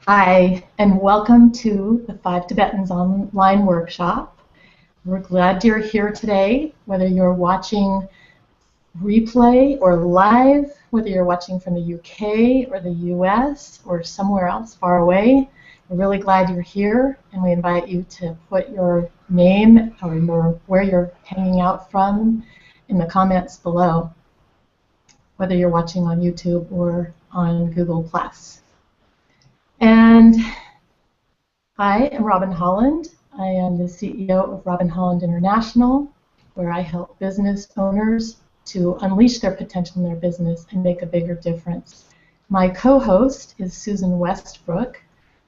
Hi, and welcome to the 5 Tibetans online workshop. We're glad you're here today, whether you're watching replay or live, whether you're watching from the UK or the US or somewhere else far away. We're really glad you're here, and we invite you to put your name or where you're hanging out from in the comments below, whether you're watching on YouTube or on Google+. And I am Robin Holland. I am the CEO of Robin Holland International, where I help business owners to unleash their potential in their business and make a bigger difference. My co-host is Susan Westbrook.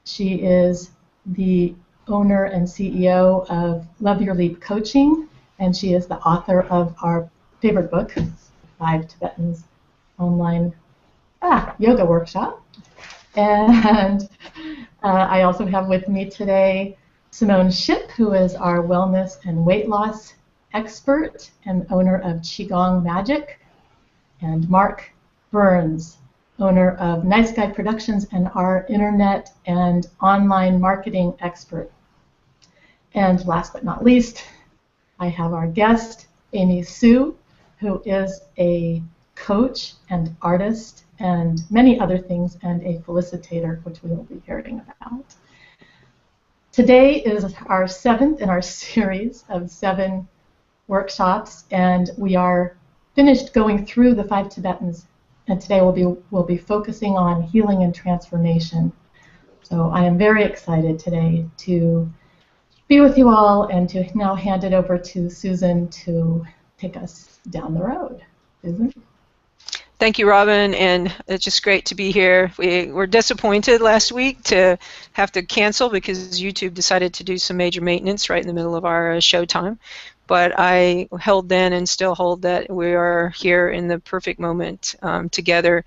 She is the owner and CEO of Love Your Leap Coaching, and she is the author of our favorite book, 5 Tibetans Online Yoga Workshop. And I also have with me today Simone Ship, who is our wellness and weight loss expert and owner of Qigong Magic, and Mark Burns, owner of Nice Guy Productions and our internet and online marketing expert. And last but not least, I have our guest, Amy Siu, who is a coach and artist and many other things, and a felicitator, which we will be hearing about. Today is our 7th in our series of 7 workshops, and we are finished going through the 5 Tibetans, and today we'll be focusing on healing and transformation. So I am very excited today to be with you all and to now hand it over to Susan to take us down the road. Susan? Thank you, Robin, and it's just great to be here. We were disappointed last week to have to cancel because YouTube decided to do some major maintenance right in the middle of our show time. But I held then and still hold that we are here in the perfect moment together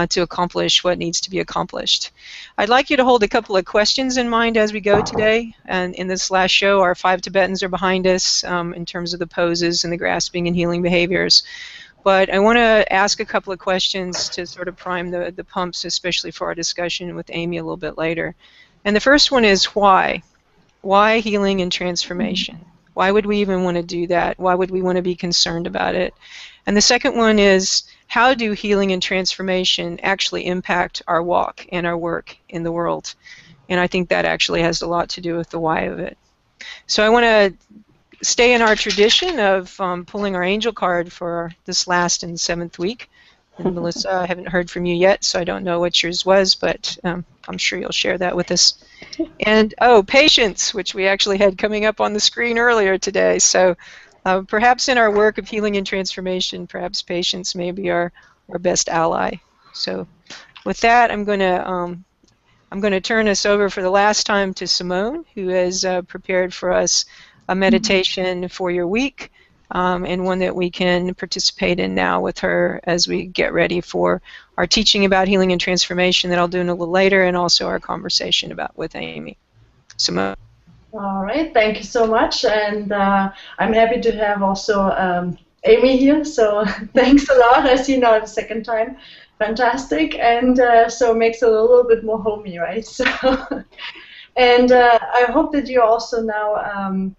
to accomplish what needs to be accomplished. I'd like you to hold a couple of questions in mind as we go today. And in this last show, our 5 Tibetans are behind us in terms of the poses and the grasping and healing behaviors. But I want to ask a couple of questions to sort of prime the pumps, especially for our discussion with Amy a little bit later. And the first one is why? Why healing and transformation? Why would we even want to do that? Why would we want to be concerned about it? And the second one is, how do healing and transformation actually impact our walk and our work in the world? And I think that actually has a lot to do with the why of it. So I want to stay in our tradition of pulling our angel card for this last and 7th week. And Melissa, I haven't heard from you yet, so I don't know what yours was, but I'm sure you'll share that with us. And, patience, which we actually had coming up on the screen earlier today. So perhaps in our work of healing and transformation, perhaps patience may be our best ally. So with that, I'm going to turn us over for the last time to Simone, who has prepared for us a meditation for your week, and one that we can participate in now with her as we get ready for our teaching about healing and transformation that I'll do in a little later, and also our conversation with Amy. Simone. All right, thank you so much, and I'm happy to have also Amy here, so thanks a lot. I see now the second time. Fantastic, and so it makes it a little bit more homey, right? So, and I hope that you're also now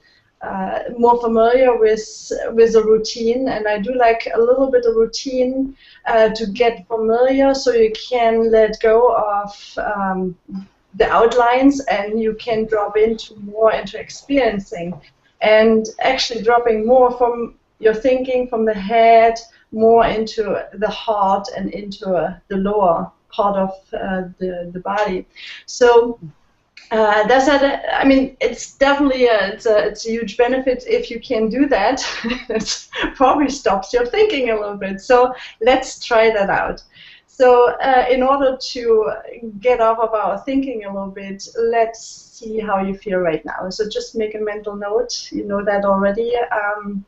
more familiar with a routine, and I do like a little bit of routine to get familiar, so you can let go of the outlines and you can drop more into experiencing, and actually dropping more from your thinking from the head more into the heart and into the lower part of the body. So that's that. I mean, it's definitely it's a huge benefit if you can do that. It probably stops your thinking a little bit. So let's try that out. So in order to get off of our thinking a little bit, let's see how you feel right now. So just make a mental note. You know that already.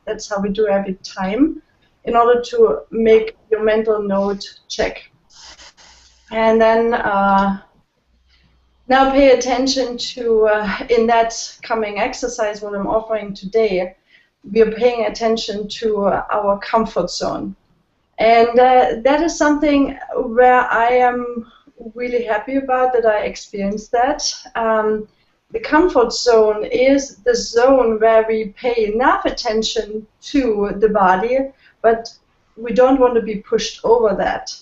That's how we do every time. In order to make your mental note check, and then. Now pay attention to, in that coming exercise, what I'm offering today, we are paying attention to our comfort zone. And that is something where I am really happy about that I experienced that. The comfort zone is the zone where we pay enough attention to the body, but we don't want to be pushed over that.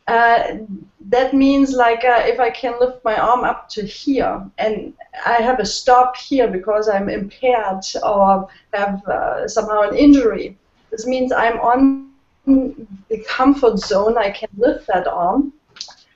That means like if I can lift my arm up to here and I have a stop here because I'm impaired or have somehow an injury, this means I'm on the comfort zone, I can lift that arm.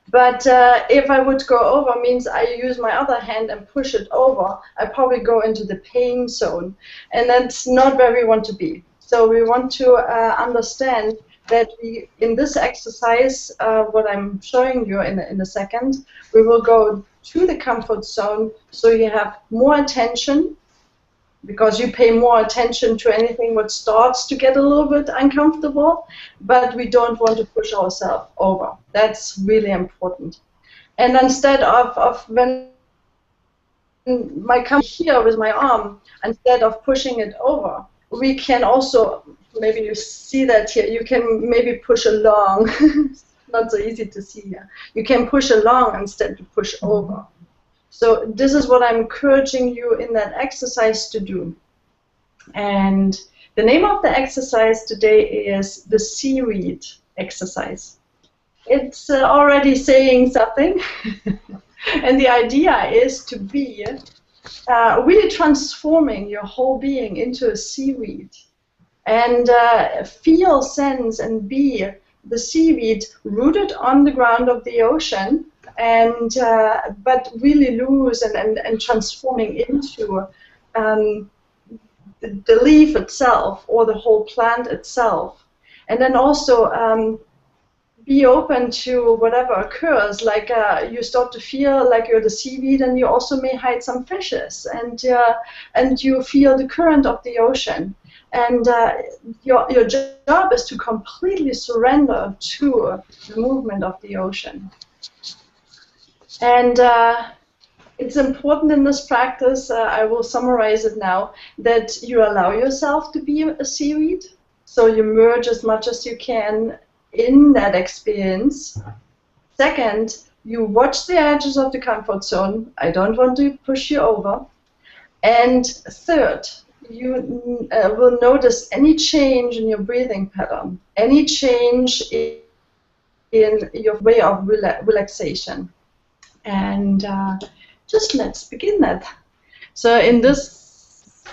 But if I would go over, means I use my other hand and push it over, I probably go into the pain zone. And that's not where we want to be. So we want to understand that we, in this exercise, what I'm showing you in a second, we will go to the comfort zone so you have more attention, because you pay more attention to anything what starts to get a little bit uncomfortable, but we don't want to push ourselves over. That's really important. And instead of when my comfort here with my arm, instead of pushing it over, we can also, maybe you see that here, you can maybe push along. It's not so easy to see here. You can push along instead of push over. So this is what I'm encouraging you in that exercise to do. And the name of the exercise today is the seaweed exercise. It's already saying something. And the idea is to be really transforming your whole being into a seaweed. And feel, sense, and be the seaweed rooted on the ground of the ocean, and but really loose and transforming into the leaf itself or the whole plant itself. And then also be open to whatever occurs, like you start to feel like you're the seaweed, and you also may hide some fishes, and you feel the current of the ocean. And your job is to completely surrender to the movement of the ocean. And it's important in this practice, I will summarize it now, that you allow yourself to be a seaweed. So you merge as much as you can in that experience. Second, you watch the edges of the comfort zone. I don't want to push you over. And third, you will notice any change in your breathing pattern, any change in your way of relaxation. And just let's begin that. So in this,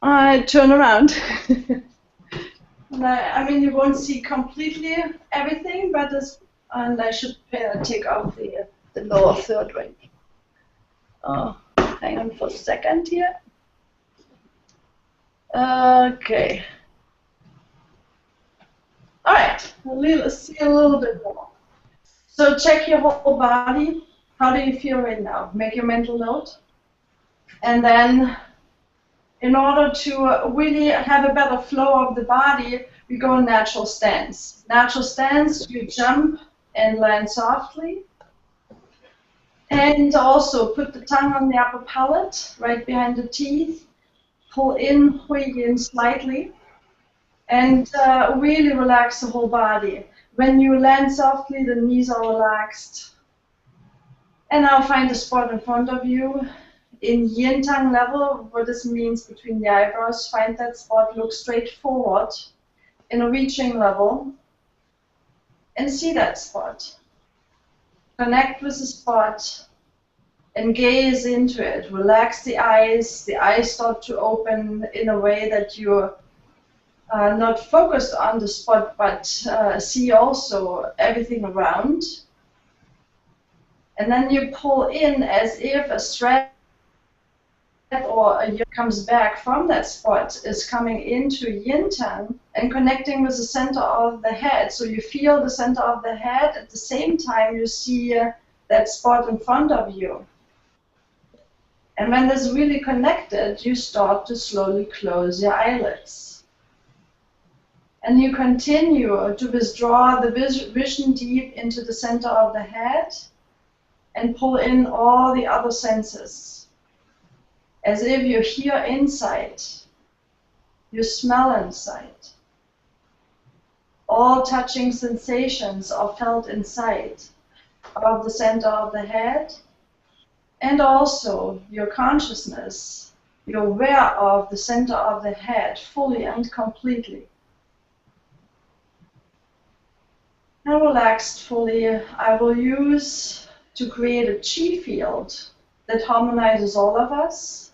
I turn around. And I mean, you won't see completely everything, but and I should take off the lower third ring. Hang on for a second here. Okay. All right. Let's see a little bit more. So check your whole body. How do you feel right now? Make your mental note. And then, in order to really have a better flow of the body, we go in natural stance. Natural stance, you jump and land softly. And also put the tongue on the upper palate, right behind the teeth. Pull in, hui yin slightly. And really relax the whole body. When you land softly, the knees are relaxed. And now find a spot in front of you. In yin tongue level, what this means between the eyebrows, find that spot, look straight forward in a reaching level, and see that spot. Connect with the spot and gaze into it. Relax the eyes start to open in a way that you are not focused on the spot, but see also everything around. And then you pull in as if a thread or a yarn comes back from that spot, is coming into yin tongue and connecting with the center of the head. So you feel the center of the head, at the same time you see that spot in front of you. And when this is really connected, you start to slowly close your eyelids. And you continue to withdraw the vision deep into the center of the head and pull in all the other senses. As if you hear inside, you smell inside. All touching sensations are felt inside. of the center of the head, and also your consciousness. You're aware of the center of the head fully and completely. And relaxed fully, I will use to create a chi field that harmonizes all of us.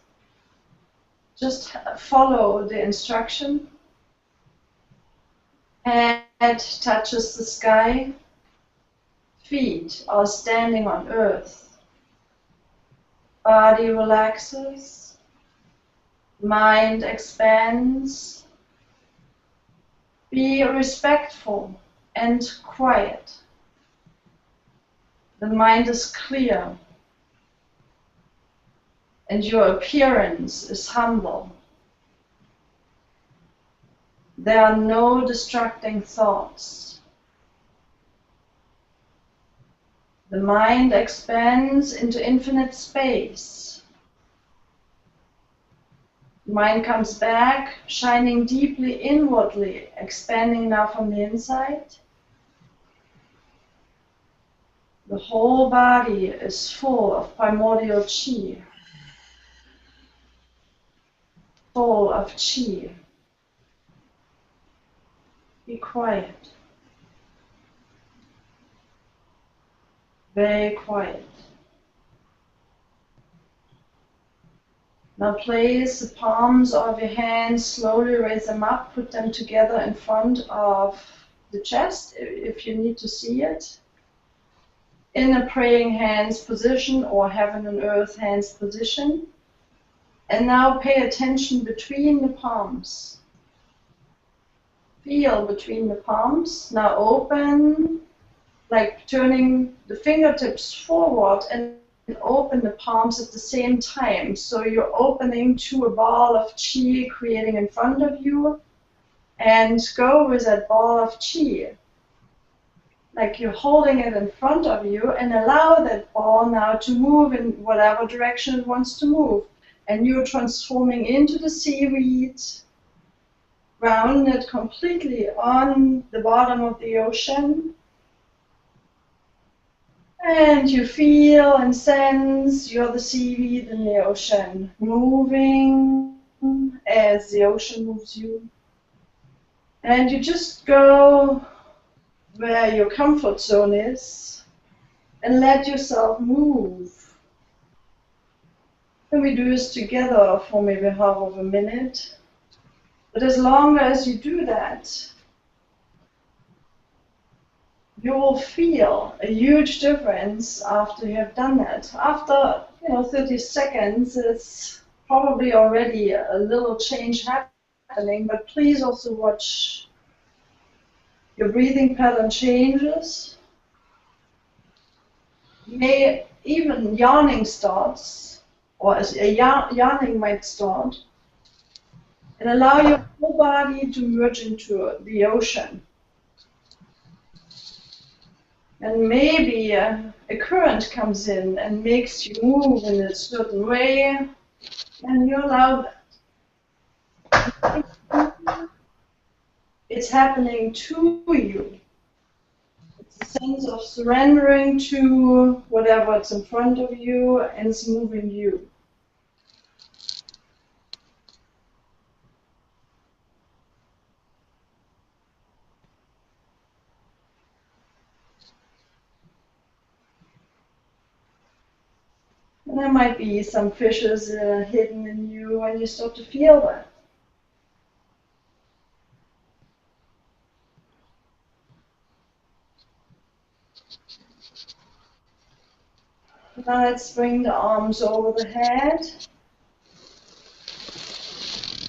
Just follow the instruction. Head touches the sky. Feet are standing on earth. Body relaxes. Mind expands. Be respectful and quiet. The mind is clear, and your appearance is humble. There are no distracting thoughts. The mind expands into infinite space. The mind comes back, shining deeply inwardly, expanding now from the inside. The whole body is full of primordial chi. Full of chi. Be quiet. Very quiet. Now place the palms of your hands, slowly raise them up, put them together in front of the chest if you need to see it. In a praying hands position or heaven and earth hands position. And now pay attention between the palms. Feel between the palms. Now open, like turning the fingertips forward and open the palms at the same time. So you're opening to a ball of chi creating in front of you, and go with that ball of chi. Like you're holding it in front of you, and allow that ball now to move in whatever direction it wants to move. And you're transforming into the seaweed, grounded completely on the bottom of the ocean. And you feel and sense you're the seaweed in the ocean, moving as the ocean moves you. And you just go where your comfort zone is and let yourself move. And we do this together for maybe half of a minute. But as long as you do that, you will feel a huge difference after you have done that. After 30 seconds, it's probably already a little change happening, but please also watch your breathing pattern changes. May even yawning starts, or as a yawning might start, and allow your whole body to merge into the ocean. And maybe a current comes in and makes you move in a certain way, and you allow that. It's happening to you. It's a sense of surrendering to whatever's in front of you, and it's moving you. And there might be some fishes hidden in you, and you start to feel that. Now let's bring the arms over the head.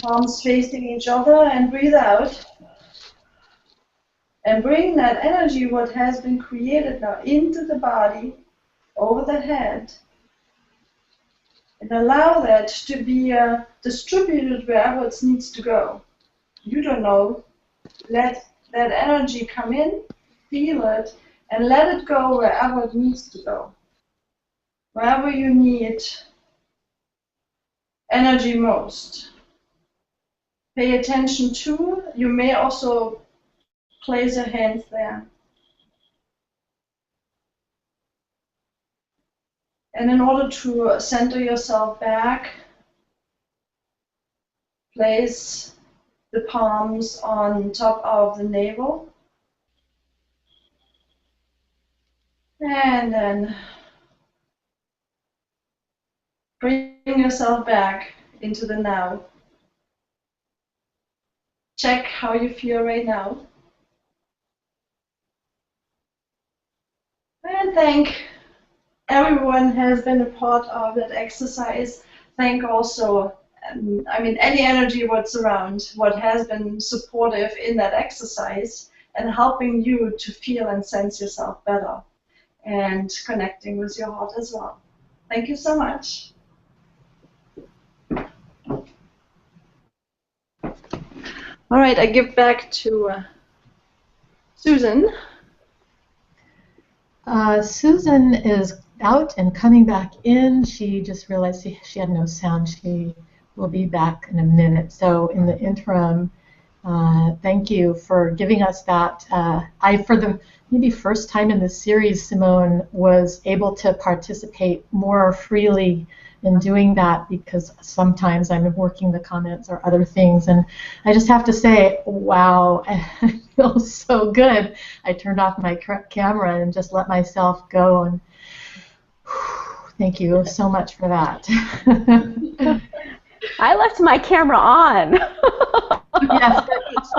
Palms facing each other, and breathe out. And bring that energy, what has been created now, into the body, over the head. And allow that to be distributed wherever it needs to go. You don't know. Let that energy come in, feel it, and let it go wherever it needs to go. Wherever you need energy most. Pay attention to. You may also place your hands there. And in order to center yourself back, place the palms on top of the navel. And then bring yourself back into the now. Check how you feel right now. And thank everyone who has been a part of that exercise. Thank also, any energy what's around, what has been supportive in that exercise and helping you to feel and sense yourself better and connecting with your heart as well. Thank you so much. All right, I give back to Susan. Susan is out and coming back in. She just realized she had no sound. She will be back in a minute. So in the interim, thank you for giving us that. For the maybe first time in this series, Simone was able to participate more freely in doing that because sometimes I'm working the comments or other things. And I just have to say, wow, I feel so good. I turned off my camera and just let myself go. And thank you so much for that. I left my camera on. Yes,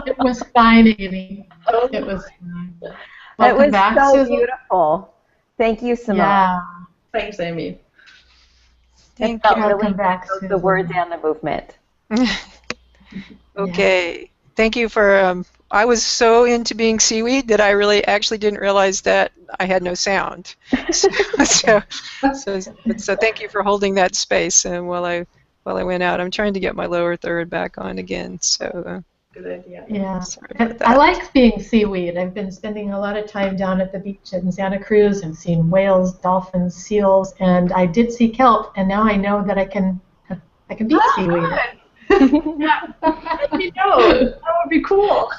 it was fine, Amy. It was fine. Welcome it was back, so Susan. Beautiful. Thank you, Simone. Yeah. Thanks, Amy. It felt really Welcome back, both the Susan. words and the movement. Okay. Yeah. Thank you for. I was so into being seaweed that I really actually didn't realize that I had no sound. So thank you for holding that space. And while I went out, I'm trying to get my lower third back on again. So. Good idea. Yeah, Sorry about that. I like being seaweed. I've been spending a lot of time down at the beach in Santa Cruz and seen whales, dolphins, seals, and I did see kelp, and now I know that I can be seaweed. Yeah, you know, that would be cool.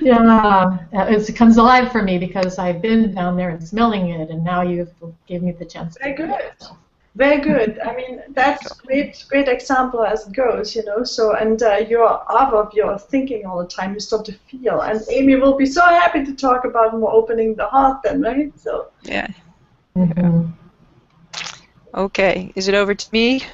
Yeah, it comes alive for me because I've been down there and smelling it, and now you've gave me the chance. Very good. Very good. I mean, that's great example as it goes, you know. So, and you're out of your thinking all the time. You start to feel. And Amy will be so happy to talk about more opening the heart then, right? So. Yeah. Mm-hmm. Okay. Is it over to me?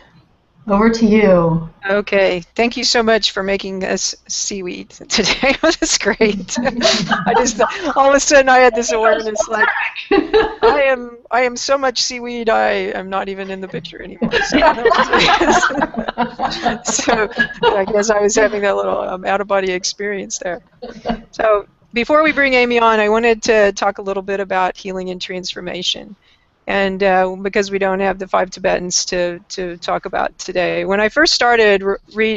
Over to you. Okay. Thank you so much for making us seaweed today. That's great. I just all of a sudden I had this awareness like I am so much seaweed I am not even in the picture anymore. So I guess I was having that little out of body experience there. So before we bring Amy on, I wanted to talk a little bit about healing and transformation. And because we don't have the 5 Tibetans to talk about today. When I first started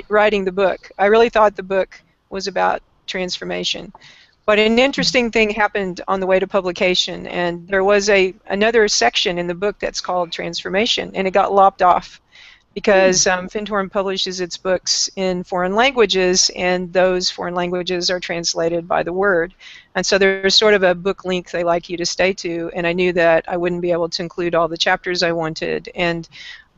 writing the book, I really thought the book was about transformation. But an interesting thing happened on the way to publication, and there was another section in the book that's called transformation, and it got lopped off because Findhorn publishes its books in foreign languages, and those foreign languages are translated by the Word. And so there's sort of a book link they like you to stay to, and I knew that I wouldn't be able to include all the chapters I wanted and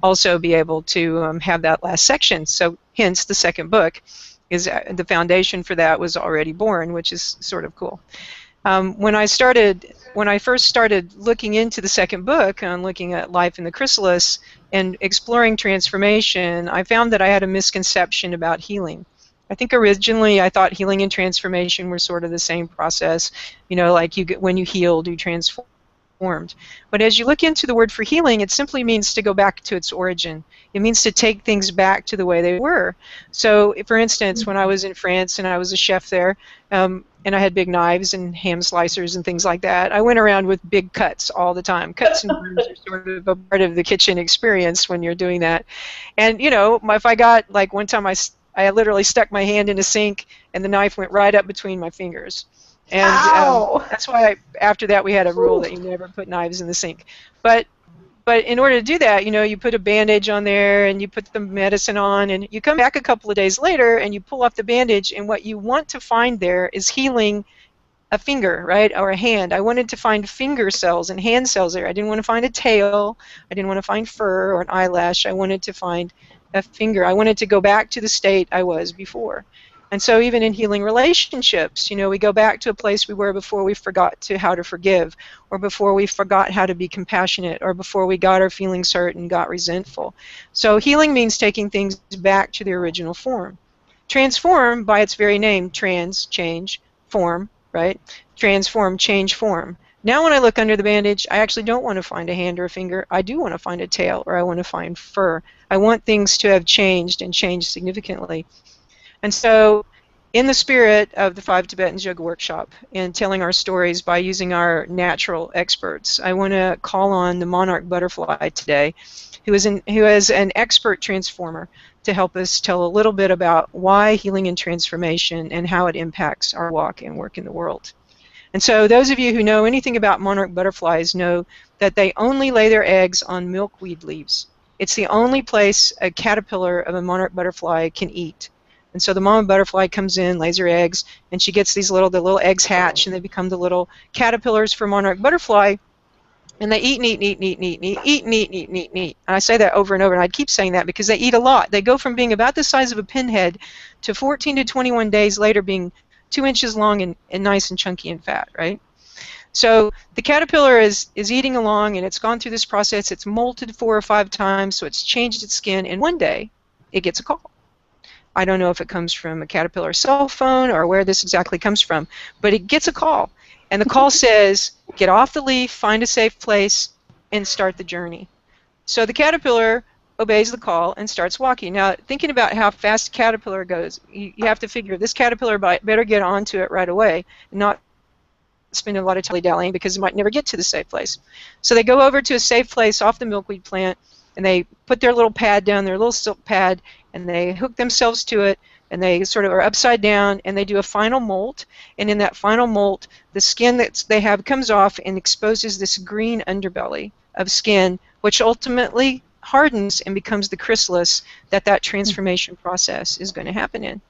also be able to have that last section. So hence the second book is the foundation for that was already born, which is sort of cool. When I first started looking into the second book and looking at life in the chrysalis and exploring transformation, I found that I had a misconception about healing. I think originally I thought healing and transformation were sort of the same process, you know, like when you healed, you transformed. But as you look into the word for healing, it simply means to go back to its origin. It means to take things back to the way they were. So, for instance, when I was in France and I was a chef there, and I had big knives and ham slicers and things like that, I went around with big cuts all the time. Cuts and burns are sort of a part of the kitchen experience when you're doing that. And, you know, if I got, like one time I literally stuck my hand in a sink and the knife went right up between my fingers. And that's why after that we had a rule that you never put knives in the sink. But in order to do that, you know, you put a bandage on there and you put the medicine on and you come back a couple of days later and you pull off the bandage, and what you want to find there is healing a finger, right, or a hand. I wanted to find finger cells and hand cells there. I didn't want to find a tail. I didn't want to find fur or an eyelash. I wanted to find a finger. I wanted to go back to the state I was before. And so even in healing relationships, you know, we go back to a place we were before we forgot how to forgive, or before we forgot how to be compassionate, or before we got our feelings hurt and got resentful. So healing means taking things back to their original form. Transform, by its very name, trans, change, form, right? Transform, change form. Now when I look under the bandage, I actually don't want to find a hand or a finger. I do want to find a tail, or I want to find fur. I want things to have changed and changed significantly. And so in the spirit of the 5 Tibetans Yoga Workshop and telling our stories by using our natural experts, I want to call on the monarch butterfly today, who is an expert transformer, to help us tell a little bit about why healing and transformation and how it impacts our walk and work in the world. And so those of you who know anything about monarch butterflies know that they only lay their eggs on milkweed leaves. It's the only place a caterpillar of a monarch butterfly can eat. And so the mama butterfly comes in, lays her eggs, and she gets the little eggs hatch, and they become the little caterpillars for monarch butterfly. And they eat and eat and eat and eat and eat and eat, eat and eat and eat and eat and eat. And I say that over and over, and I keep saying that because they eat a lot. They go from being about the size of a pinhead to 14 to 21 days later being 2 inches long and nice and chunky and fat, right? So the caterpillar is eating along, and it's gone through this process. It's molted 4 or 5 times, so it's changed its skin, and one day it gets a call. I don't know if it comes from a caterpillar cell phone or where this exactly comes from, but it gets a call. And the call says, get off the leaf, find a safe place, and start the journey. So the caterpillar obeys the call and starts walking. Now, thinking about how fast a caterpillar goes, you have to figure this caterpillar better get onto it right away and not spend a lot of time dallying because it might never get to the safe place. So they go over to a safe place off the milkweed plant, and they put their little pad down, their little silk pad, and they hook themselves to it, and they sort of are upside down, and they do a final molt, and in that final molt, the skin that they have comes off and exposes this green underbelly of skin, which ultimately hardens and becomes the chrysalis that transformation process is going to happen in.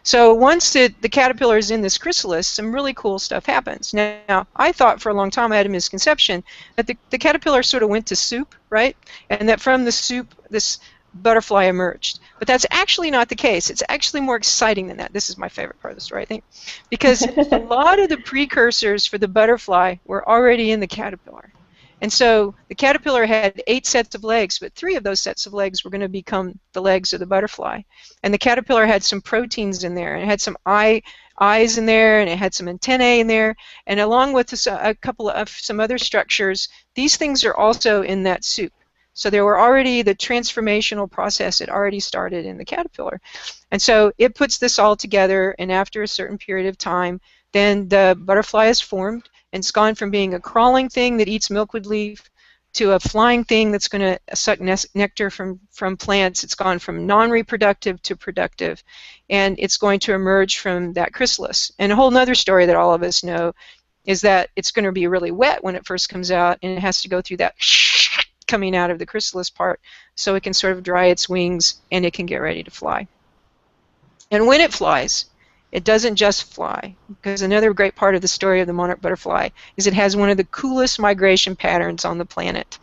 So once the caterpillar is in this chrysalis, some really cool stuff happens. Now, I thought for a long time, I had a misconception, that the caterpillar sort of went to soup, right? And that from the soup, this butterfly emerged. But that's actually not the case. It's actually more exciting than that. This is my favorite part of the story, I think. Because a lot of the precursors for the butterfly were already in the caterpillar. And so the caterpillar had 8 sets of legs, but 3 of those sets of legs were going to become the legs of the butterfly. And the caterpillar had some proteins in there, and it had some eyes in there, and it had some antennae in there, and along with a couple of some other structures, these things are also in that soup. So there were already, the transformational process had already started in the caterpillar. And so it puts this all together, and after a certain period of time, then the butterfly is formed, and it's gone from being a crawling thing that eats milkweed leaf to a flying thing that's going to suck nectar from plants. It's gone from non-reproductive to productive, and it's going to emerge from that chrysalis. And a whole other story that all of us know is that it's going to be really wet when it first comes out, and it has to go through that coming out of the chrysalis part so it can sort of dry its wings and it can get ready to fly. And when it flies, it doesn't just fly, because another great part of the story of the monarch butterfly is it has one of the coolest migration patterns on the planet.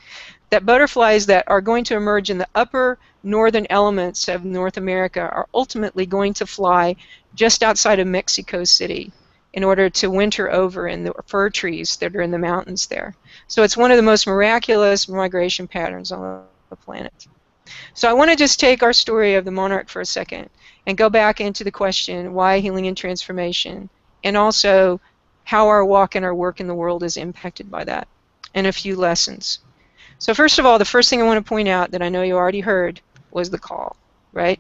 That butterflies that are going to emerge in the upper northern elements of North America are ultimately going to fly just outside of Mexico City in order to winter over in the fir trees that are in the mountains there. So it's one of the most miraculous migration patterns on the planet. So I want to just take our story of the monarch for a second and go back into the question, why healing and transformation, and also how our walk and our work in the world is impacted by that, and a few lessons. So first of all, the first thing I want to point out that I know you already heard was the call, right?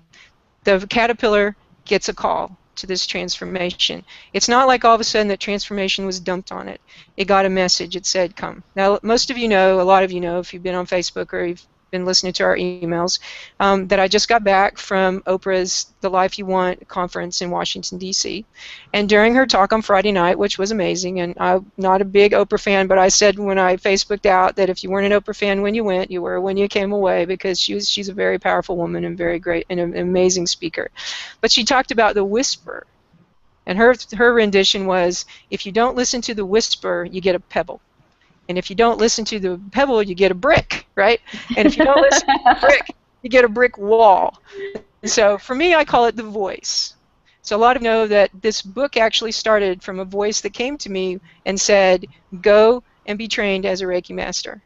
The caterpillar gets a call to this transformation. It's not like all of a sudden that transformation was dumped on it. It got a message. It said, come. Now, most of you know, a lot of you know, if you've been on Facebook or you've been listening to our emails, that I just got back from Oprah's The Life You Want conference in Washington, D.C. And during her talk on Friday night, which was amazing, and I'm not a big Oprah fan, but I said when I Facebooked out that if you weren't an Oprah fan when you went, you were when you came away, because she's a very powerful woman and very great and an amazing speaker. But she talked about the whisper And her rendition was, if you don't listen to the whisper, you get a pebble. And if you don't listen to the pebble, you get a brick, right? And if you don't listen to the brick, you get a brick wall. And so for me, I call it the voice. So a lot of you know that this book actually started from a voice that came to me and said, go and be trained as a Reiki master.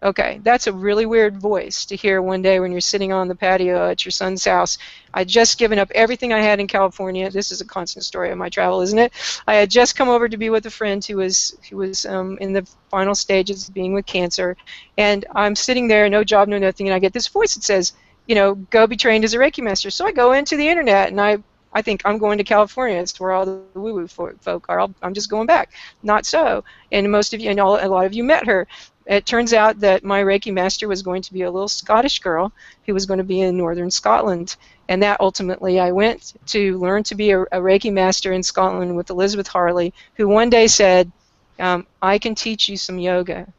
Okay, that's a really weird voice to hear one day when you're sitting on the patio at your son's house. I'd just given up everything I had in California. This is a constant story of my travel, isn't it? I had just come over to be with a friend who was in the final stages of being with cancer, and I'm sitting there, no job, no nothing, and I get this voice that says, you know, go be trained as a Reiki master. So I go into the internet, and I think I'm going to California. It's where all the woo-woo folk are. I'm just going back. Not so. And most of you, and a lot of you met her. It turns out that my Reiki master was going to be a little Scottish girl who was going to be in northern Scotland. And that ultimately I went to learn to be a Reiki master in Scotland with Elizabeth Harley, who one day said, I can teach you some yoga.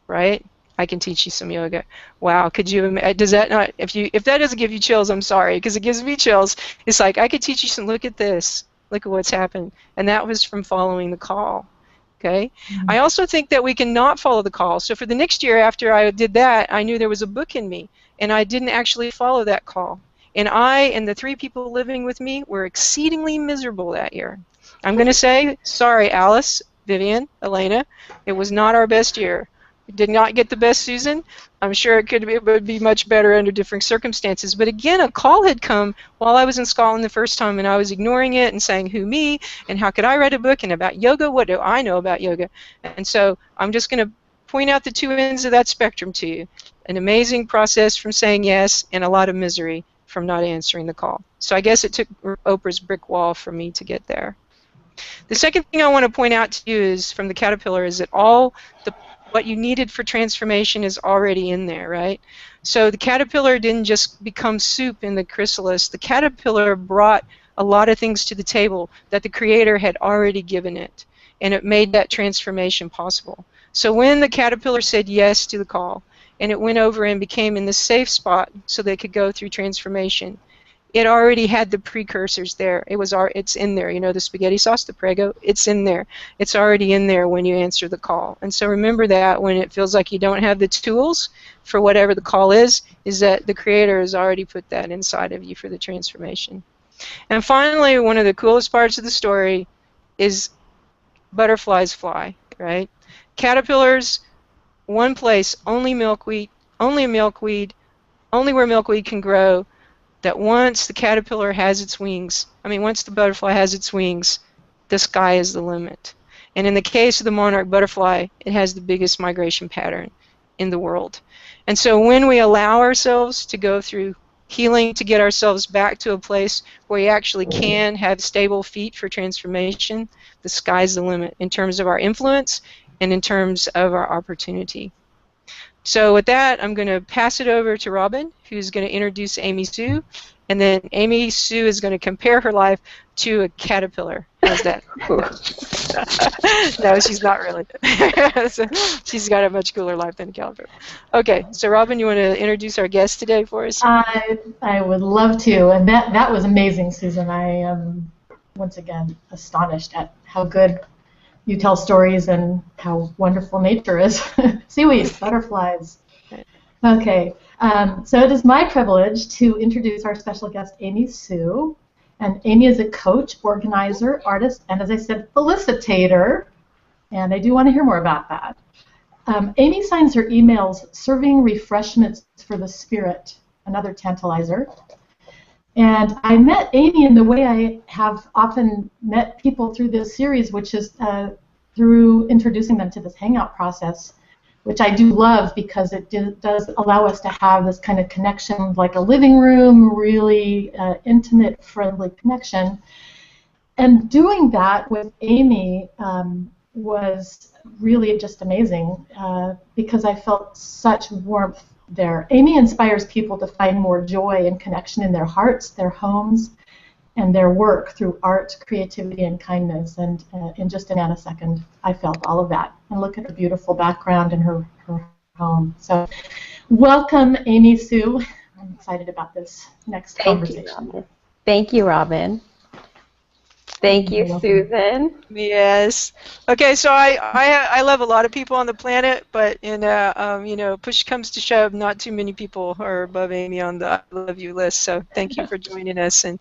Right? I can teach you some yoga. Wow, could you? Does that not? If that doesn't give you chills, I'm sorry, because it gives me chills. It's like, I could teach you some. Look at this. Look at what's happened, and that was from following the call. Okay. Mm-hmm. I also think that we can not follow the call. So for the next year after I did that, I knew there was a book in me, and I didn't actually follow that call. And I and the 3 people living with me were exceedingly miserable that year. I'm going to say, sorry, Alice, Vivian, Elena, it was not our best year. We did not get the best season. I'm sure it would be much better under different circumstances. But again, a call had come while I was in Scotland the first time, and I was ignoring it and saying, who me? And how could I write a book? And about yoga? What do I know about yoga? And so I'm just going to point out the 2 ends of that spectrum to you. An amazing process from saying yes, and a lot of misery from not answering the call. So I guess it took Oprah's brick wall for me to get there. The second thing I want to point out to you is from the caterpillar is that what you needed for transformation is already in there, right? So the caterpillar didn't just become soup in the chrysalis. The caterpillar brought a lot of things to the table that the Creator had already given it, and it made that transformation possible. So when the caterpillar said yes to the call, and it went over and became in the safe spot so they could go through transformation, it already had the precursors there. It's in there. You know, the spaghetti sauce, the Prego, it's in there. It's already in there when you answer the call. And so remember that when it feels like you don't have the tools for whatever the call is that the Creator has already put that inside of you for the transformation. And finally, one of the coolest parts of the story is butterflies fly, right? Caterpillars, one place, only milkweed, only milkweed, only where milkweed can grow, that once the caterpillar has its wings, once the butterfly has its wings, the sky is the limit. And in the case of the monarch butterfly, it has the biggest migration pattern in the world. And so when we allow ourselves to go through healing to get ourselves back to a place where we actually can have stable feet for transformation, the sky's the limit in terms of our influence and in terms of our opportunity. So with that, I'm going to pass it over to Robin, who's going to introduce Amy Siu, and then Amy Siu is going to compare her life to a caterpillar. How's that? No, she's not really. So she's got a much cooler life than a caterpillar. Okay, so Robin, you want to introduce our guest today for us? I would love to, and that was amazing, Susan. I am once again astonished at how good you tell stories and how wonderful nature is. Seaweed, butterflies. Okay, so it is my privilege to introduce our special guest, Amy Siu. And Amy is a coach, organizer, artist, and as I said, felicitator. And I do want to hear more about that. Amy signs her emails serving refreshments for the spirit, another tantalizer. And I met Amy in the way I have often met people through this series, which is through introducing them to this hangout process, which I do love because it does allow us to have this kind of connection, like a living room, really intimate, friendly connection. And doing that with Amy was really just amazing because I felt such warmth there. Amy inspires people to find more joy and connection in their hearts, their homes, and their work through art, creativity, and kindness. And in just a nanosecond, I felt all of that. And look at her beautiful background and her home. So welcome, Amy Siu. I'm excited about this next conversation. Thank you, Robin. Thank you, You're welcome. Susan. Yes. Okay, so I love a lot of people on the planet, but you know, push comes to shove, not too many people are above Amy on the I love you list. So thank you for joining us and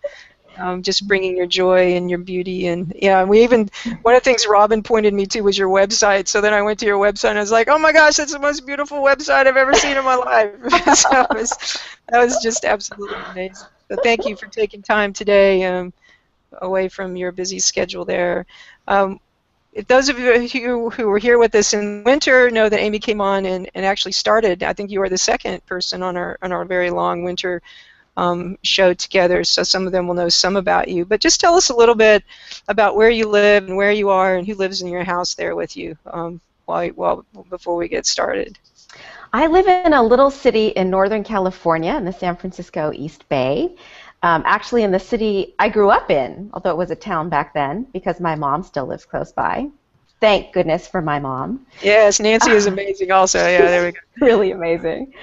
just bringing your joy and your beauty. And yeah, we even, one of the things Robin pointed me to was your website. So then I went to your website and I was like, oh my gosh, that's the most beautiful website I've ever seen in my life. So that was just absolutely amazing. So thank you for taking time today away from your busy schedule there. If those of you who were here with us in winter know that Amy came on and actually started, I think you were the second person on our very long winter show together, so some of them will know some about you. But just tell us a little bit about where you live and where you are and who lives in your house there with you before we get started. I live in a little city in Northern California in the San Francisco East Bay. Actually in the city I grew up in, although it was a town back then, because my mom still lives close by. Thank goodness for my mom. Yes, Nancy is amazing also. Yeah, there we go. Really amazing.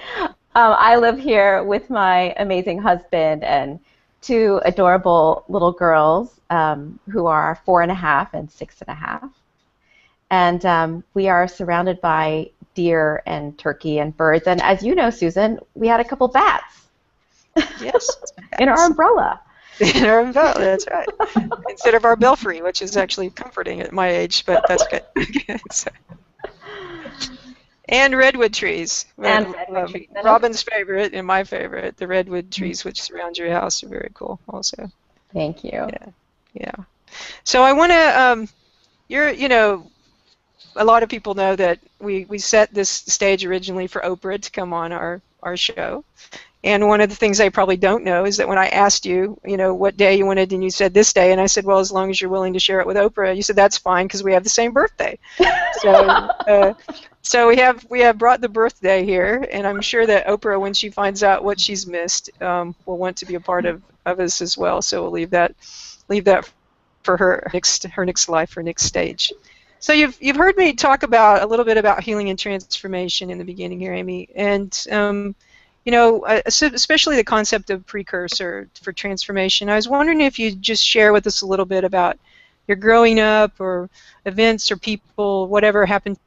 I live here with my amazing husband and two adorable little girls who are 4.5 and 6.5. And we are surrounded by deer and turkey and birds. And as you know, Susan, we had a couple bats. Yes. In our umbrella. In our umbrella, that's right. Instead of our belfry, which is actually comforting at my age, but that's good. So. And redwood trees. And redwood trees. Robin's favorite and my favorite, the redwood trees which surround your house are very cool also. Thank you. Yeah. So I want to, you know, a lot of people know that we set this stage originally for Oprah to come on our show. And one of the things they probably don't know is that when I asked you, you know, what day you wanted, and you said this day, and I said, well, as long as you're willing to share it with Oprah, you said that's fine because we have the same birthday. So we have brought the birthday here, and I'm sure that Oprah, when she finds out what she's missed, will want to be a part of us as well. So we'll leave that for her next life, her next stage. So you've heard me talk about a little bit about healing and transformation in the beginning here, Amy, and you know, especially the concept of precursor for transformation. I was wondering if you'd just share with us a little bit about your growing up or events or people, whatever happened.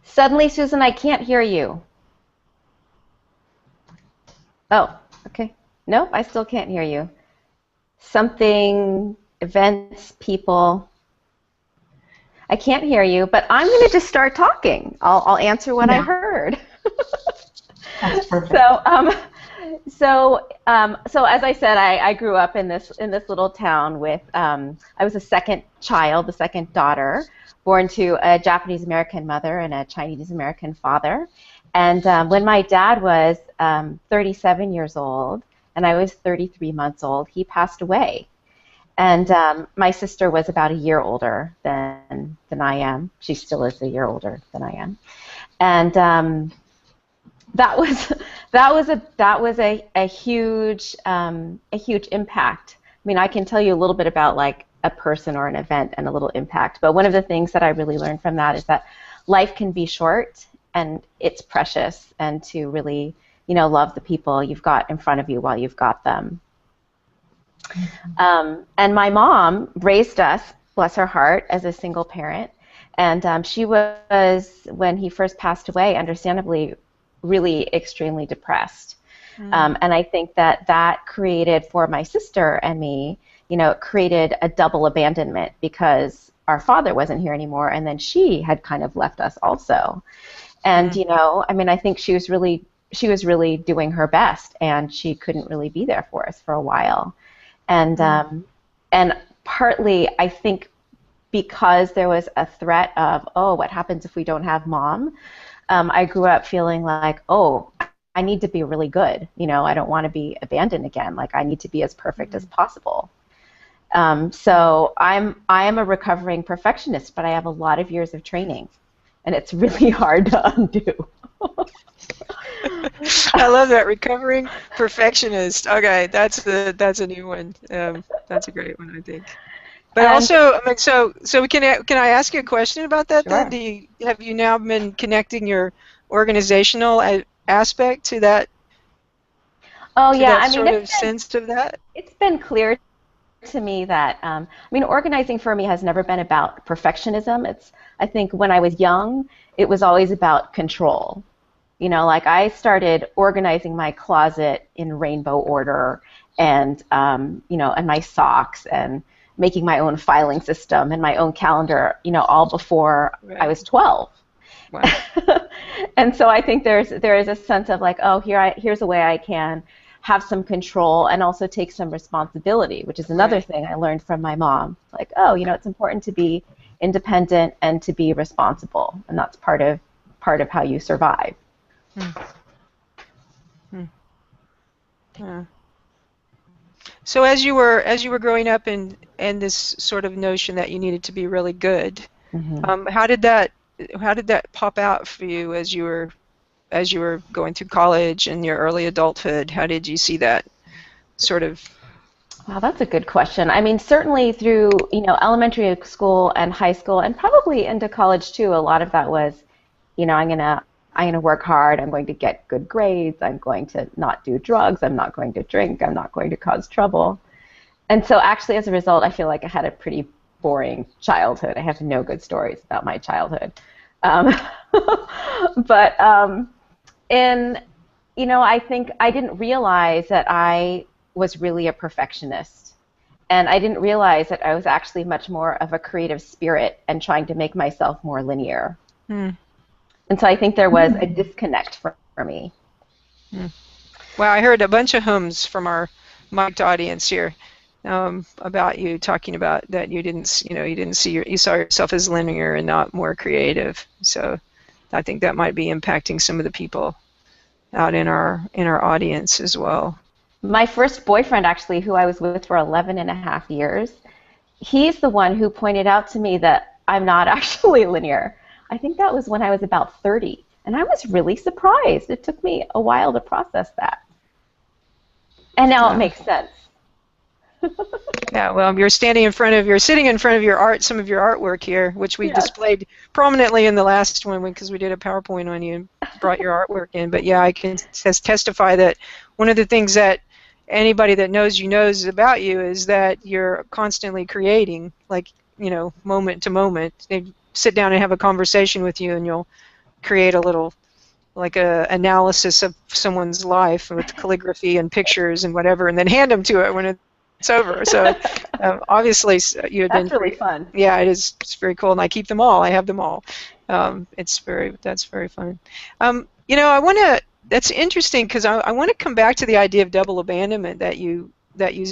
Suddenly, Susan, I can't hear you. Oh, okay. Nope, I still can't hear you. Something, events, people. I can't hear you, but I'm going to just start talking. I'll answer what I heard. That's perfect. So as I said, I grew up in this little town with I was the second child, the second daughter, born to a Japanese American mother and a Chinese American father. And when my dad was 37 years old and I was 33 months old, he passed away. And my sister was about a year older than I am. She still is a year older than I am. And that was a huge impact. I mean, I can tell you a little bit about like a person or an event and a little impact. But one of the things that I really learned from that is that life can be short and it's precious, and to really, you know, love the people you've got in front of you while you've got them. And my mom raised us, bless her heart, as a single parent. And she was, when he first passed away, understandably, really extremely depressed. And I think that created for my sister and me, you know, it created a double abandonment because our father wasn't here anymore, and then she had kind of left us also. And, you know, I mean, I think she was really doing her best, and she couldn't really be there for us for a while. And partly, I think, because there was a threat of, oh, what happens if we don't have mom? I grew up feeling like, oh, I need to be really good. You know, I don't want to be abandoned again. Like, I need to be as perfect as possible. So I am a recovering perfectionist, but I have a lot of years of training, and it's really hard to undo. I love that, recovering perfectionist. Okay, that's a new one. That's a great one, I think. But also, I mean, so can I ask you a question about that? Sure. Then have you now been connecting your organizational aspect to that? Oh yeah, that I mean sort of sense of that? it's been clear to me that I mean, organizing for me has never been about perfectionism. I think when I was young, it was always about control. You know, like I started organizing my closet in rainbow order, and you know, and my socks, and making my own filing system and my own calendar. You know, all before I was 12. Wow. And so I think there is a sense of like, oh, here's a way I can have some control and also take some responsibility, which is another thing I learned from my mom. Like, oh, you know, it's important to be independent and to be responsible, and that's part of how you survive. Yeah. So as you were growing up, and this sort of notion that you needed to be really good, how did that pop out for you as you were going through college and your early adulthood? How did you see that sort of? Wow, that's a good question. I mean, certainly through, you know, elementary school and high school, and probably into college too, a lot of that was, you know, I'm gonna work hard, I'm going to get good grades, I'm going to not do drugs, I'm not going to drink, I'm not going to cause trouble. And so actually as a result, I feel like I had a pretty boring childhood. I have no good stories about my childhood. But you know, I think I didn't realize that I was really a perfectionist. And I didn't realize that I was actually much more of a creative spirit and trying to make myself more linear. And so I think there was a disconnect for me. Well, I heard a bunch of hums from our mic'd audience here about you talking about that you saw yourself as linear and not more creative. So I think that might be impacting some of the people out in our audience as well. My first boyfriend, actually, who I was with for 11 and a half years, he's the one who pointed out to me that I'm not actually linear. I think that was when I was about 30, and I was really surprised. It took me a while to process that. And now it makes sense. Yeah, well, you're sitting in front of your some of your artwork here, which we displayed prominently in the last one because we did a PowerPoint on you and brought your artwork in. But yeah, I can testify that one of the things that anybody that knows you knows about you is that you're constantly creating, like, you know, moment to moment. They sit down and have a conversation with you, and you'll create a little, like, a analysis of someone's life with calligraphy and pictures and whatever, and then hand them to it when it's over. So obviously you had been. That's really fun. Yeah, it is. It's very cool, and I keep them all. I have them all. That's very fun. You know, that's interesting because I want to come back to the idea of double abandonment that you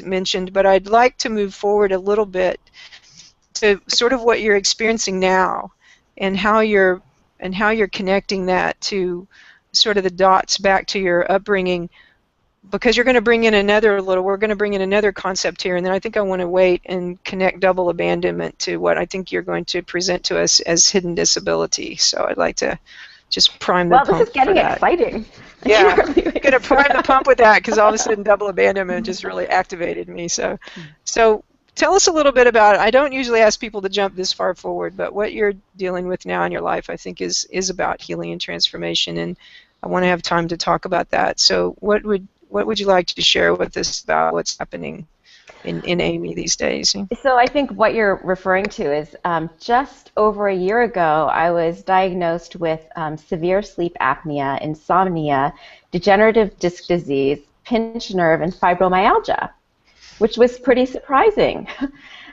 mentioned, but I'd like to move forward a little bit to sort of what you're experiencing now, and how you're connecting that to sort of the dots back to your upbringing, because we're going to bring in another concept here, and then I think I want to wait and connect double abandonment to what I think you're going to present to us as hidden disability. So I'd like to just prime the pump. Well, this is getting exciting. Yeah, I'm going to prime the pump with that, because all of a sudden double abandonment just really activated me. So tell us a little bit about it. I don't usually ask people to jump this far forward, but what you're dealing with now in your life, I think, is about healing and transformation, and I want to have time to talk about that. So what would you like to share with us about what's happening in Amy these days? So I think what you're referring to is just over a year ago, I was diagnosed with severe sleep apnea, insomnia, degenerative disc disease, pinched nerve, and fibromyalgia, which was pretty surprising.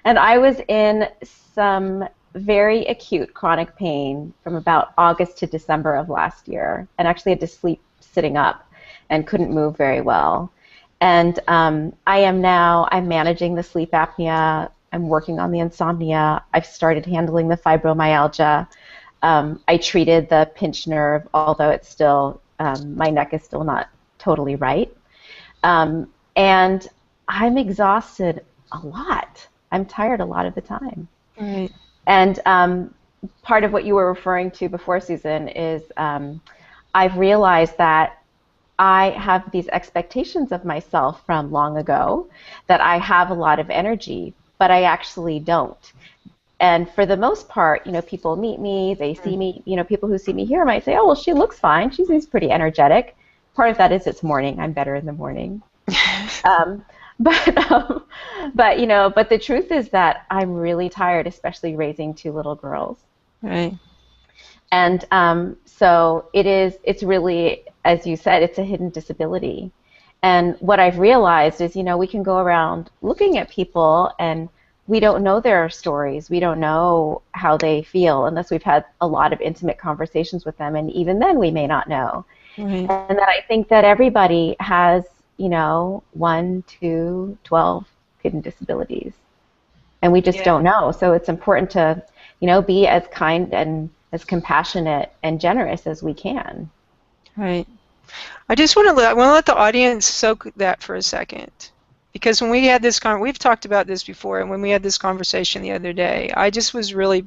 And I was in some very acute chronic pain from about August to December of last year, and actually had to sleep sitting up and couldn't move very well. And I'm managing the sleep apnea, I'm working on the insomnia, I've started handling the fibromyalgia. I treated the pinched nerve, although it's still, my neck is still not totally right. And I'm exhausted a lot. I'm tired a lot of the time. Right. And part of what you were referring to before, Susan, is I've realized that I have these expectations of myself from long ago, that I have a lot of energy, but I actually don't. And for the most part, you know, people meet me, they see me, you know, people who see me here might say, oh, well, she looks fine, she seems pretty energetic. part of that is it's morning. I'm better in the morning. um, but you know, but the truth is that I'm really tired, especially raising 2 little girls. Right. And so it's really, as you said, it's a hidden disability. And what I've realized is, you know, we can go around looking at people and we don't know their stories. We don't know how they feel unless we've had a lot of intimate conversations with them. And even then we may not know. Right. And that I think that everybody has, you know, 1, 2, 12 hidden disabilities. And we just don't know. So it's important to, you know, be as kind and as compassionate and generous as we can. Right. I just want to let the audience soak that for a second, because when we had this we've talked about this before, and when we had this conversation the other day, I just was really,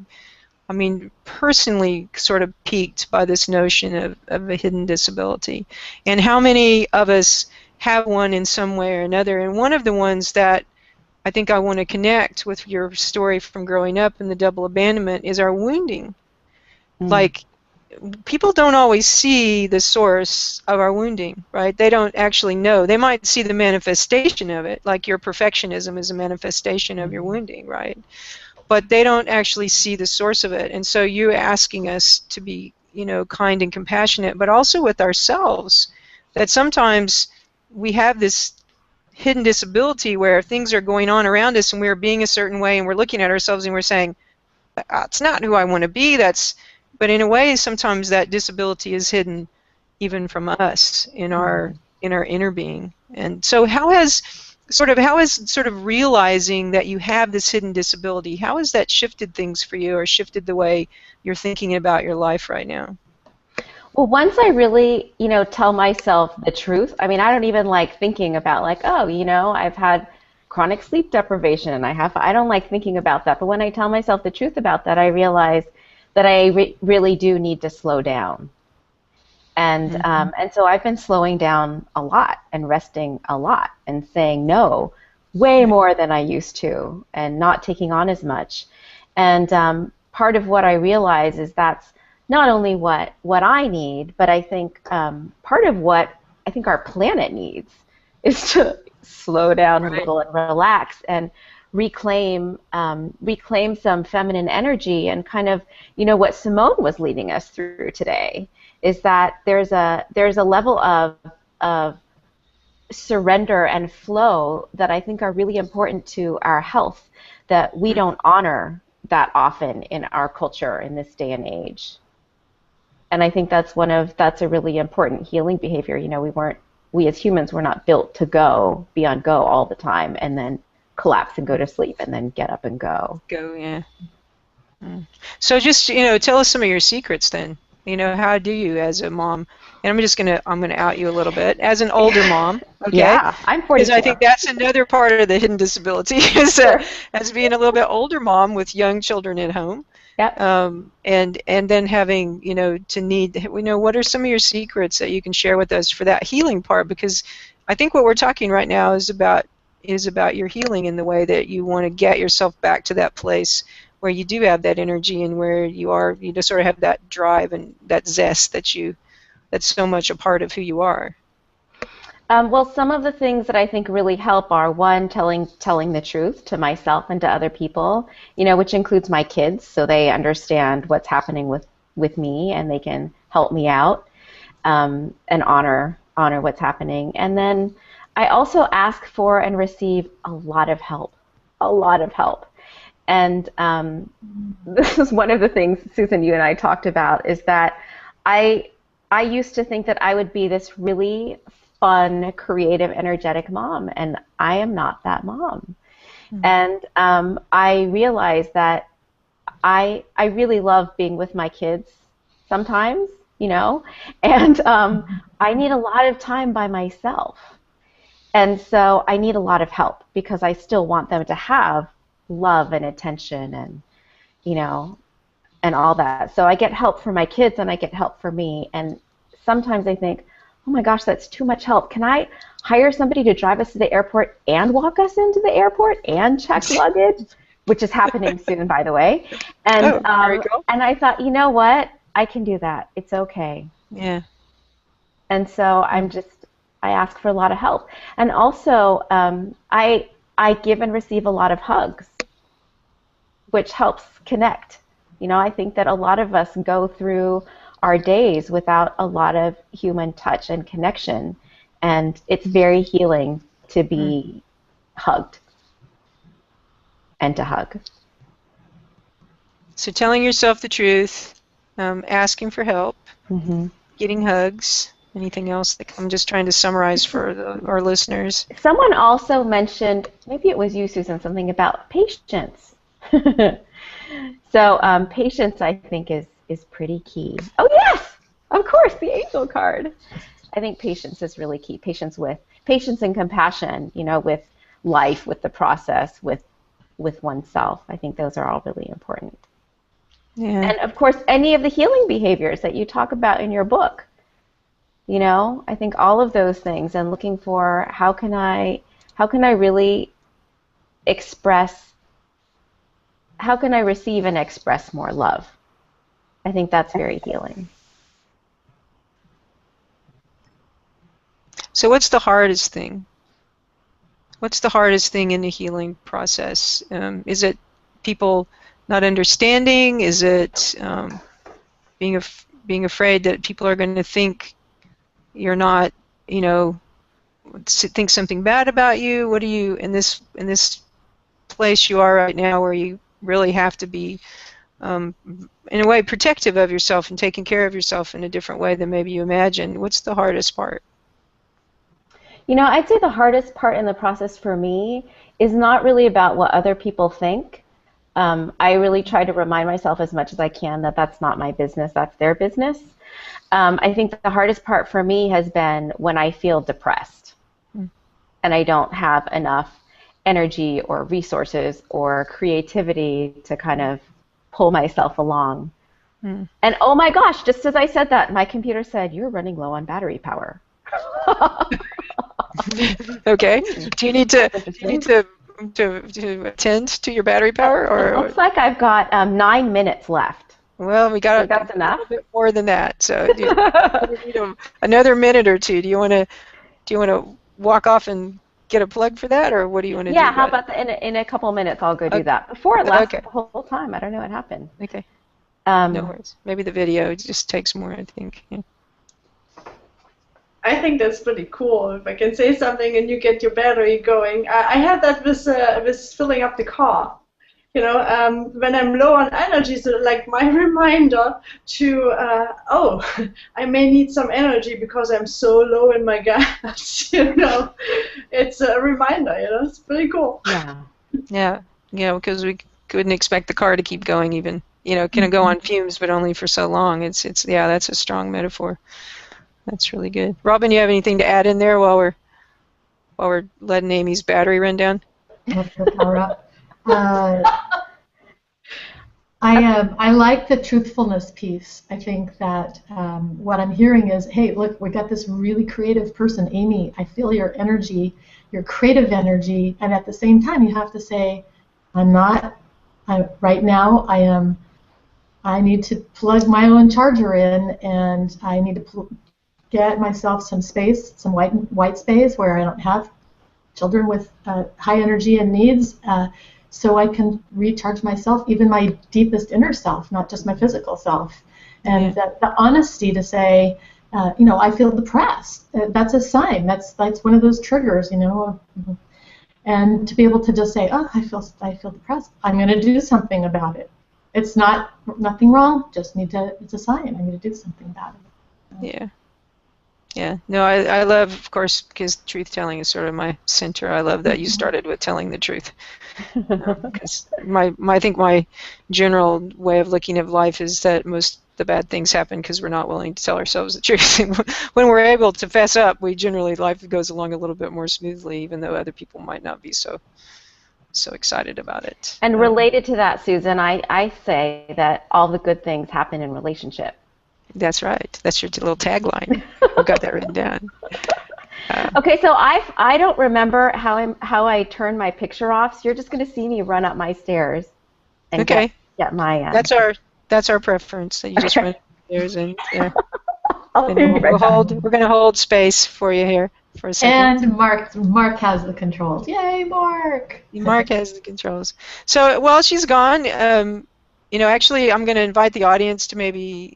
I mean, personally sort of piqued by this notion of a hidden disability, and how many of us have one in some way or another. And one of the ones that I think I want to connect with your story from growing up in the double abandonment is our wounding. Like, people don't always see the source of our wounding, right? They don't actually know. They might see the manifestation of it, like your perfectionism is a manifestation of your wounding, right? But they don't actually see the source of it. And so you're asking us to be, you know, kind and compassionate, but also with ourselves, that sometimes we have this hidden disability where things are going on around us and we're being a certain way and we're looking at ourselves and we're saying, it's not who I want to be. But in a way, sometimes that disability is hidden even from us in our inner being. And so how has sort of realizing that you have this hidden disability, how has that shifted things for you, or shifted the way you're thinking about your life right now? Well, once I really, you know, tell myself the truth, I mean, I don't even like thinking about like, oh, you know, I've had chronic sleep deprivation and I don't like thinking about that. But when I tell myself the truth about that, I realize that I really do need to slow down. And and so I've been slowing down a lot and resting a lot and saying no way more than I used to, and not taking on as much. And part of what I realize is that's not only what I need, but I think part of what I think our planet needs is to slow down a little and relax and reclaim some feminine energy. And kind of, you know, what Simone was leading us through today is that there's a level of surrender and flow that I think are really important to our health that we don't honor that often in our culture in this day and age. And I think that's a really important healing behavior. You know, we as humans were not built to be on go all the time and then collapse and go to sleep and then get up and go. So just, you know, tell us some of your secrets then. You know, how do you as a mom? And I'm gonna out you a little bit as an older mom. Okay. Yeah, I'm 44. Because I think that's another part of the hidden disability is as being a little bit older mom with young children at home. Yep. And then having, you know, what are some of your secrets that you can share with us for that healing part? Because I think what we're talking right now is about your healing in the way that you want to get yourself back to that place where you do have that energy and where you just sort of have that drive and that zest that's so much a part of who you are. Well, some of the things that I think really help are, one, telling the truth to myself and to other people, you know, which includes my kids, so they understand what's happening with me and they can help me out, and honor what's happening. And then I also ask for and receive a lot of help. And this is one of the things, Susan, you and I talked about, is that I used to think that I would be this really fun, creative, energetic mom, and I am not that mom. And I realized that I really love being with my kids sometimes, you know, and I need a lot of time by myself. And so I need a lot of help because I still want them to have love and attention and, you know, and all that. So I get help for my kids and I get help for me. And sometimes I think, oh my gosh, that's too much help. Can I hire somebody to drive us to the airport and walk us into the airport and check luggage? Which is happening soon, by the way. And and I thought, you know what? I can do that. It's okay. Yeah. And so I ask for a lot of help. And also, I give and receive a lot of hugs, which helps connect. I think that a lot of us go through our days without a lot of human touch and connection, and it's very healing to be hugged and to hug. So telling yourself the truth, asking for help, Mm-hmm. getting hugs. Anything else? I'm just trying to summarize for our listeners. Someone also mentioned, maybe it was you, Susan, something about patience. So patience, I think, is pretty key. Oh, yes! Of course, the angel card. I think patience is really key. Patience and compassion, with life, with the process, with oneself. I think those are all really important. Yeah. And, of course, any of the healing behaviors that you talk about in your book. I think all of those things, and looking for how can I really express, how can I receive and express more love? I think that's very healing. So what's the hardest thing? What's the hardest thing in the healing process? Is it people not understanding? Is it being afraid that people are going to think you're not, think something bad about you? What are you in this place you are right now, where you really have to be, in a way, protective of yourself and taking care of yourself in a different way than maybe you imagined? What's the hardest part? I'd say the hardest part in the process for me is not really about what other people think. I really try to remind myself as much as I can that that's not my business, that's their business. I think the hardest part for me has been when I feel depressed and I don't have enough energy or resources or creativity to kind of pull myself along. And oh my gosh, just as I said that, my computer said, "You're running low on battery power." Okay. Do you need to attend to your battery power, or? It looks like I've got 9 minutes left. Well, we got that's enough. A bit more than that. So do you need another minute or two? Do you want to walk off and get a plug for that, or what do you want to do? Yeah, how about in a couple minutes I'll go do that. Before it lasted the whole time. I don't know what happened. Okay. No worries. Maybe the video just takes more, I think. Yeah. I think that's pretty cool. If I can say something and you get your battery going. I had that with filling up the car. When I'm low on energy, so like my reminder to, I may need some energy because I'm so low in my gas. It's a reminder. It's pretty cool. Yeah. Because we couldn't expect the car to keep going even. Can it go on fumes, but only for so long? It's that's a strong metaphor. That's really good. Robin, you have anything to add in there while we're letting Amy's battery run down? Power up. I like the truthfulness piece. I think that what I'm hearing is, hey, look, we got this really creative person, Amy. I feel your energy, your creative energy, and at the same time, you have to say, right now, I need to plug my own charger in, and I need to get myself some space, some white space where I don't have children with high energy and needs, so I can recharge myself, even my deepest inner self, not just my physical self. And the honesty to say, I feel depressed. That's a sign. That's one of those triggers, And to be able to just say, I feel depressed. I'm going to do something about it. It's nothing wrong. Just it's a sign. I need to do something about it. Yeah. No, I love, of course, because truth telling is sort of my center. I love that you started with telling the truth. Because I think my general way of looking at life is that most the bad things happen because we're not willing to tell ourselves the truth. And when we're able to fess up, life goes along a little bit more smoothly, even though other people might not be so excited about it. And related to that, Susan, I say that all the good things happen in relationship. That's right. That's your little tagline. I've got that written down. Okay, so I don't remember how I turn my picture off. So you're just going to see me run up my stairs and get my. That's our preference. That you just run up the stairs and. I'll be right back. We're going to hold space for you here for a second. And Mark has the controls. Yay, Mark! Mark has the controls. So while she's gone, actually, I'm going to invite the audience to maybe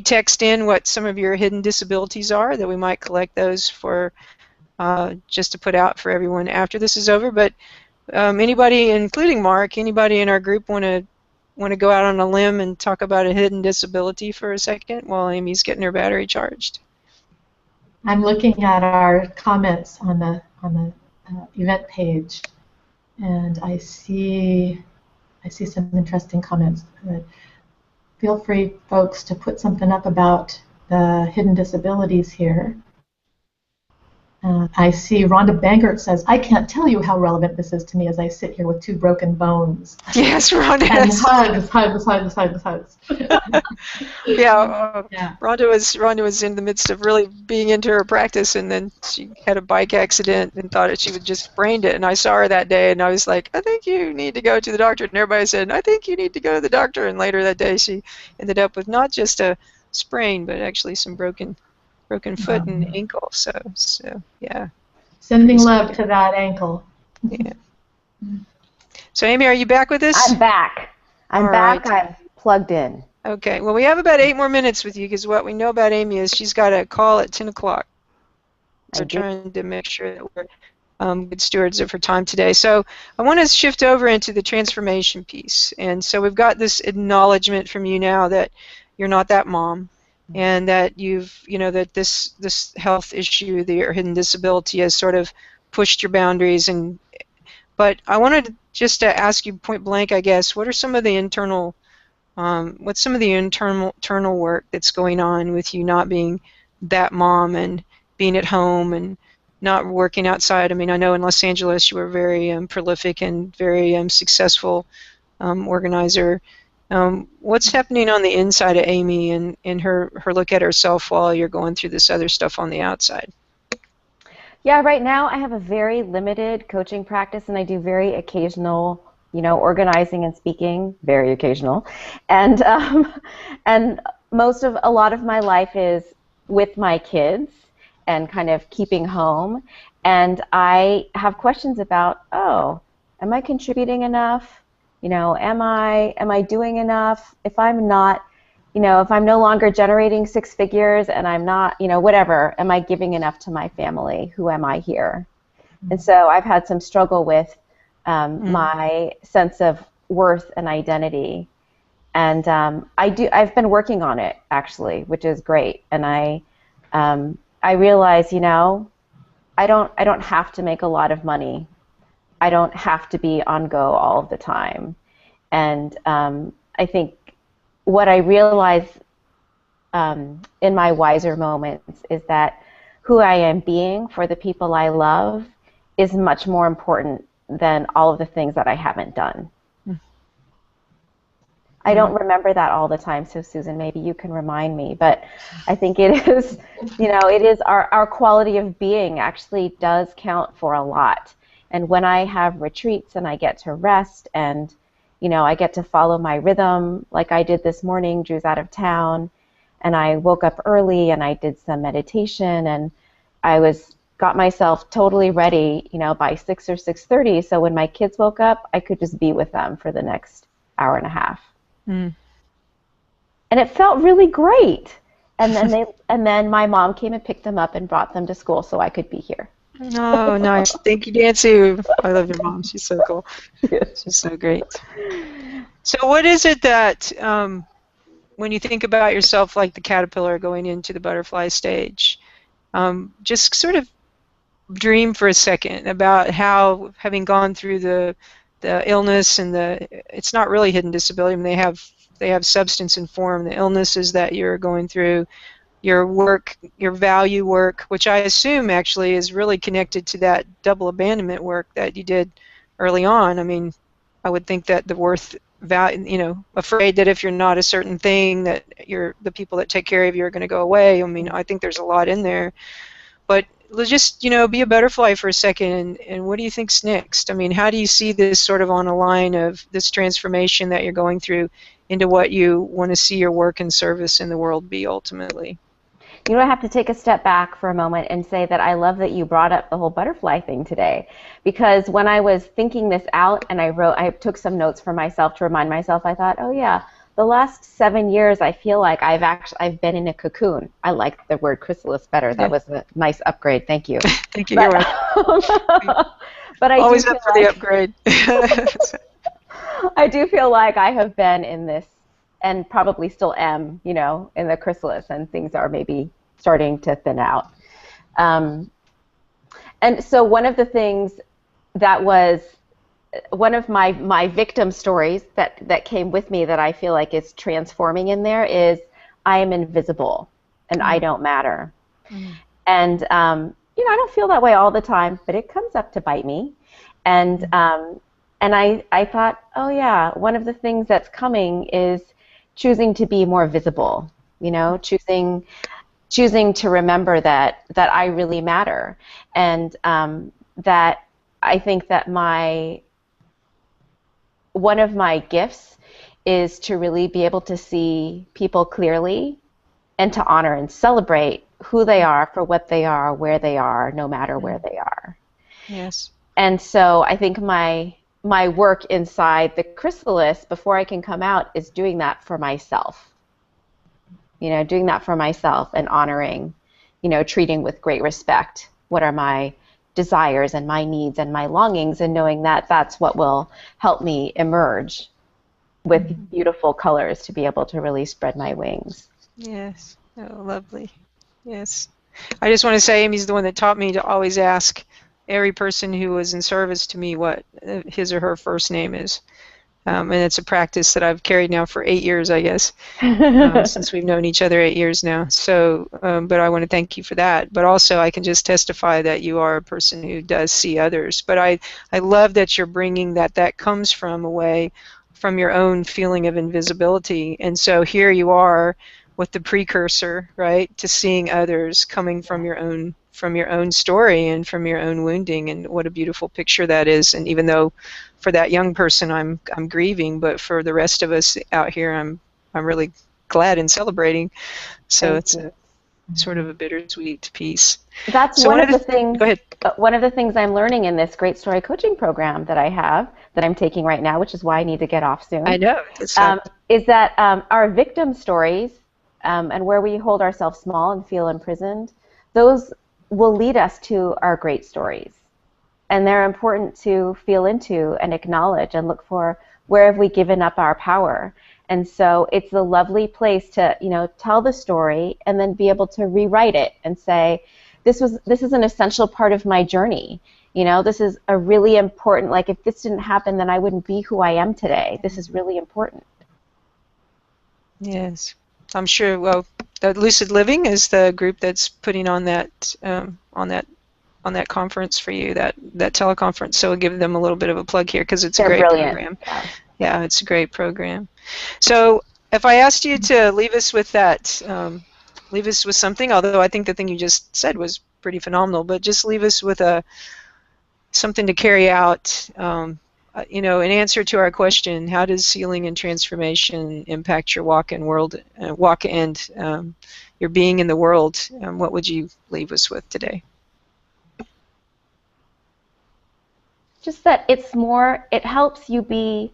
text in what some of your hidden disabilities are, that we might collect those for just to put out for everyone after this is over. But anybody, including Mark, anybody in our group want to go out on a limb and talk about a hidden disability for a second while Amy's getting her battery charged? I'm looking at our comments on the event page, and I see some interesting comments. Feel free, folks, to put something up about the hidden disabilities here. I see Rhonda Bangert says, I can't tell you how relevant this is to me as I sit here with 2 broken bones. Yes, Rhonda. And hugs. Yeah, Rhonda was in the midst of really being into her practice, and then she had a bike accident and thought that she would just sprained it. And I saw her that day, and I was like, I think you need to go to the doctor. And everybody said, I think you need to go to the doctor. And later that day, she ended up with not just a sprain, but actually some broken foot and ankle. So yeah. Sending love to that ankle. Yeah. So Amy, are you back with us? I'm back. I'm back. I'm plugged in. Okay. Well, we have about 8 more minutes with you, because what we know about Amy is she's got a call at 10 o'clock. So trying to make sure that we're good stewards of her time today. So I want to shift over into the transformation piece. And so we've got this acknowledgement from you now that you're not that mom, and that that this health issue, your hidden disability, has sort of pushed your boundaries. But I wanted just to ask you point blank, I guess, what are some of the internal work that's going on with you not being that mom and being at home and not working outside? I mean, I know in Los Angeles you were very prolific and very successful organizer. What's happening on the inside of Amy and her look at herself while you're going through this other stuff on the outside? Yeah, right now I have a very limited coaching practice, and I do very occasional, organizing and speaking, very occasional, and a lot of my life is with my kids and kind of keeping home, and I have questions about, am I contributing enough? Am I doing enough? If I'm not, if I'm no longer generating 6 figures and I'm not, whatever, am I giving enough to my family? Who am I here? And so I've had some struggle with my sense of worth and identity. And I've been working on it, actually, which is great. And I realize, I don't have to make a lot of money. I don't have to be on go all of the time. And I think what I realize in my wiser moments is that who I am being for the people I love is much more important than all of the things that I haven't done. I don't remember that all the time, so Susan, maybe you can remind me. But I think it is, it is our quality of being actually does count for a lot. And when I have retreats and I get to rest and, I get to follow my rhythm, like I did this morning, Drew's out of town, and I woke up early and I did some meditation, and I got myself totally ready, by 6 or 6:30, so when my kids woke up, I could just be with them for the next hour and a half. And it felt really great. And then my mom came and picked them up and brought them to school so I could be here. Oh, nice. Thank you, Nancy. I love your mom. She's so cool. She's so great. So what is it that, when you think about yourself like the caterpillar going into the butterfly stage, just sort of dream for a second about how, having gone through the illness and it's not really hidden disability. I mean, they have substance and form. The illnesses that you're going through, your work, your value work, which I assume actually is really connected to that double abandonment work that you did early on. I mean, I would think that the worth value, afraid that if you're not a certain thing, that the people that take care of you are going to go away. I mean, I think there's a lot in there. But let's just, be a butterfly for a second, and what do you think's next? I mean, how do you see this sort of on a line of this transformation that you're going through into what you want to see your work and service in the world be ultimately. You know, I have to take a step back for a moment and say that I love that you brought up the whole butterfly thing today, because when I was thinking this out and I took some notes for myself to remind myself, I thought, oh yeah, the last 7 years I feel like I've been in a cocoon. I like the word chrysalis better. That was a nice upgrade. Thank you. Thank you. You're welcome. But I always do up feel for like, the upgrade. I do feel like I have been in this, and probably still am, you know, in the chrysalis, and things are maybe starting to thin out. And so one of the things that was one of my victim stories that came with me that I feel like is transforming in there is I am invisible and I don't matter. And you know, I don't feel that way all the time, but it comes up to bite me. And I thought, oh yeah, one of the things that's coming is choosing to be more visible, you know, choosing to remember that I really matter, and that I think that one of my gifts is to really be able to see people clearly and to honor and celebrate who they are for what they are, where they are, no matter where they are. Yes. And so I think my work inside the chrysalis before I can come out is doing that for myself. You know, doing that for myself and honoring, you know, treating with great respect what are my desires and my needs and my longings, and knowing that that's what will help me emerge with beautiful colors to be able to really spread my wings. Yes. Oh, lovely. Yes. I just want to say Amy's the one that taught me to always ask every person who was in service to me what his or her first name is. And it's a practice that I've carried now for 8 years, I guess, since we've known each other 8 years now. So, but I want to thank you for that. But also, I can just testify that you are a person who does see others. But I love that you're bringing that comes from away from your own feeling of invisibility. And so here you are with the precursor, right, to seeing others coming from your own story and from your own wounding, and what a beautiful picture that is. And even though for that young person I'm grieving, but for the rest of us out here I'm really glad and celebrating. So it's a sort of a bittersweet piece. That's so one of the things. Go ahead. One of the things I'm learning in this great story coaching program that I have, that I'm taking right now, which is why I need to get off soon. I know. Is that our victim stories and where we hold ourselves small and feel imprisoned, those will lead us to our great stories. And they're important to feel into and acknowledge and look for, where have we given up our power? And so it's a lovely place to, you know, tell the story and then be able to rewrite it and say, this is an essential part of my journey. You know, this is a really important, like if this didn't happen, then I wouldn't be who I am today. This is really important. Yes. I'm sure, well, the Lucid Living is the group that's putting on that conference for you, that teleconference. So we'll give them a little bit of a plug here because it's a great program. Yeah, it's a great program. So if I asked you to leave us with that, leave us with something, although I think the thing you just said was pretty phenomenal, but just leave us with something to carry out, you know, in answer to our question, how does healing and transformation impact your walk and your being in the world? What would you leave us with today? Just that it helps you be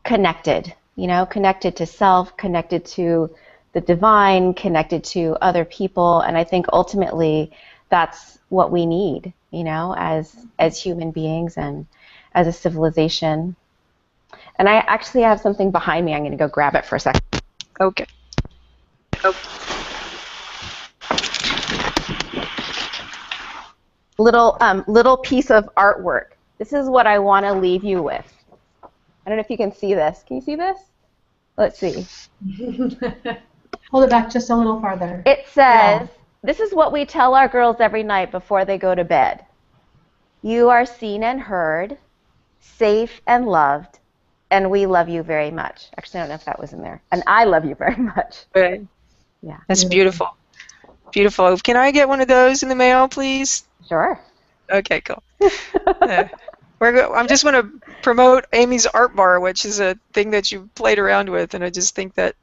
connected, you know, connected to self, connected to the divine, connected to other people, and I think ultimately that's what we need, you know, as human beings and as a civilization. And I actually have something behind me. I'm going to go grab it for a second. Okay. Little piece of artwork. This is what I want to leave you with. I don't know if you can see this. Can you see this? Let's see. Hold it back just a little farther. It says, this is what we tell our girls every night before they go to bed. You are seen and heard, safe and loved, and we love you very much. Actually, I don't know if that was in there. And I love you very much. Right. Yeah. That's beautiful. Beautiful. Can I get one of those in the mail, please? Sure. Okay, cool. I'm just want to promote Amy's art bar, which is a thing that you played around with, and I just think that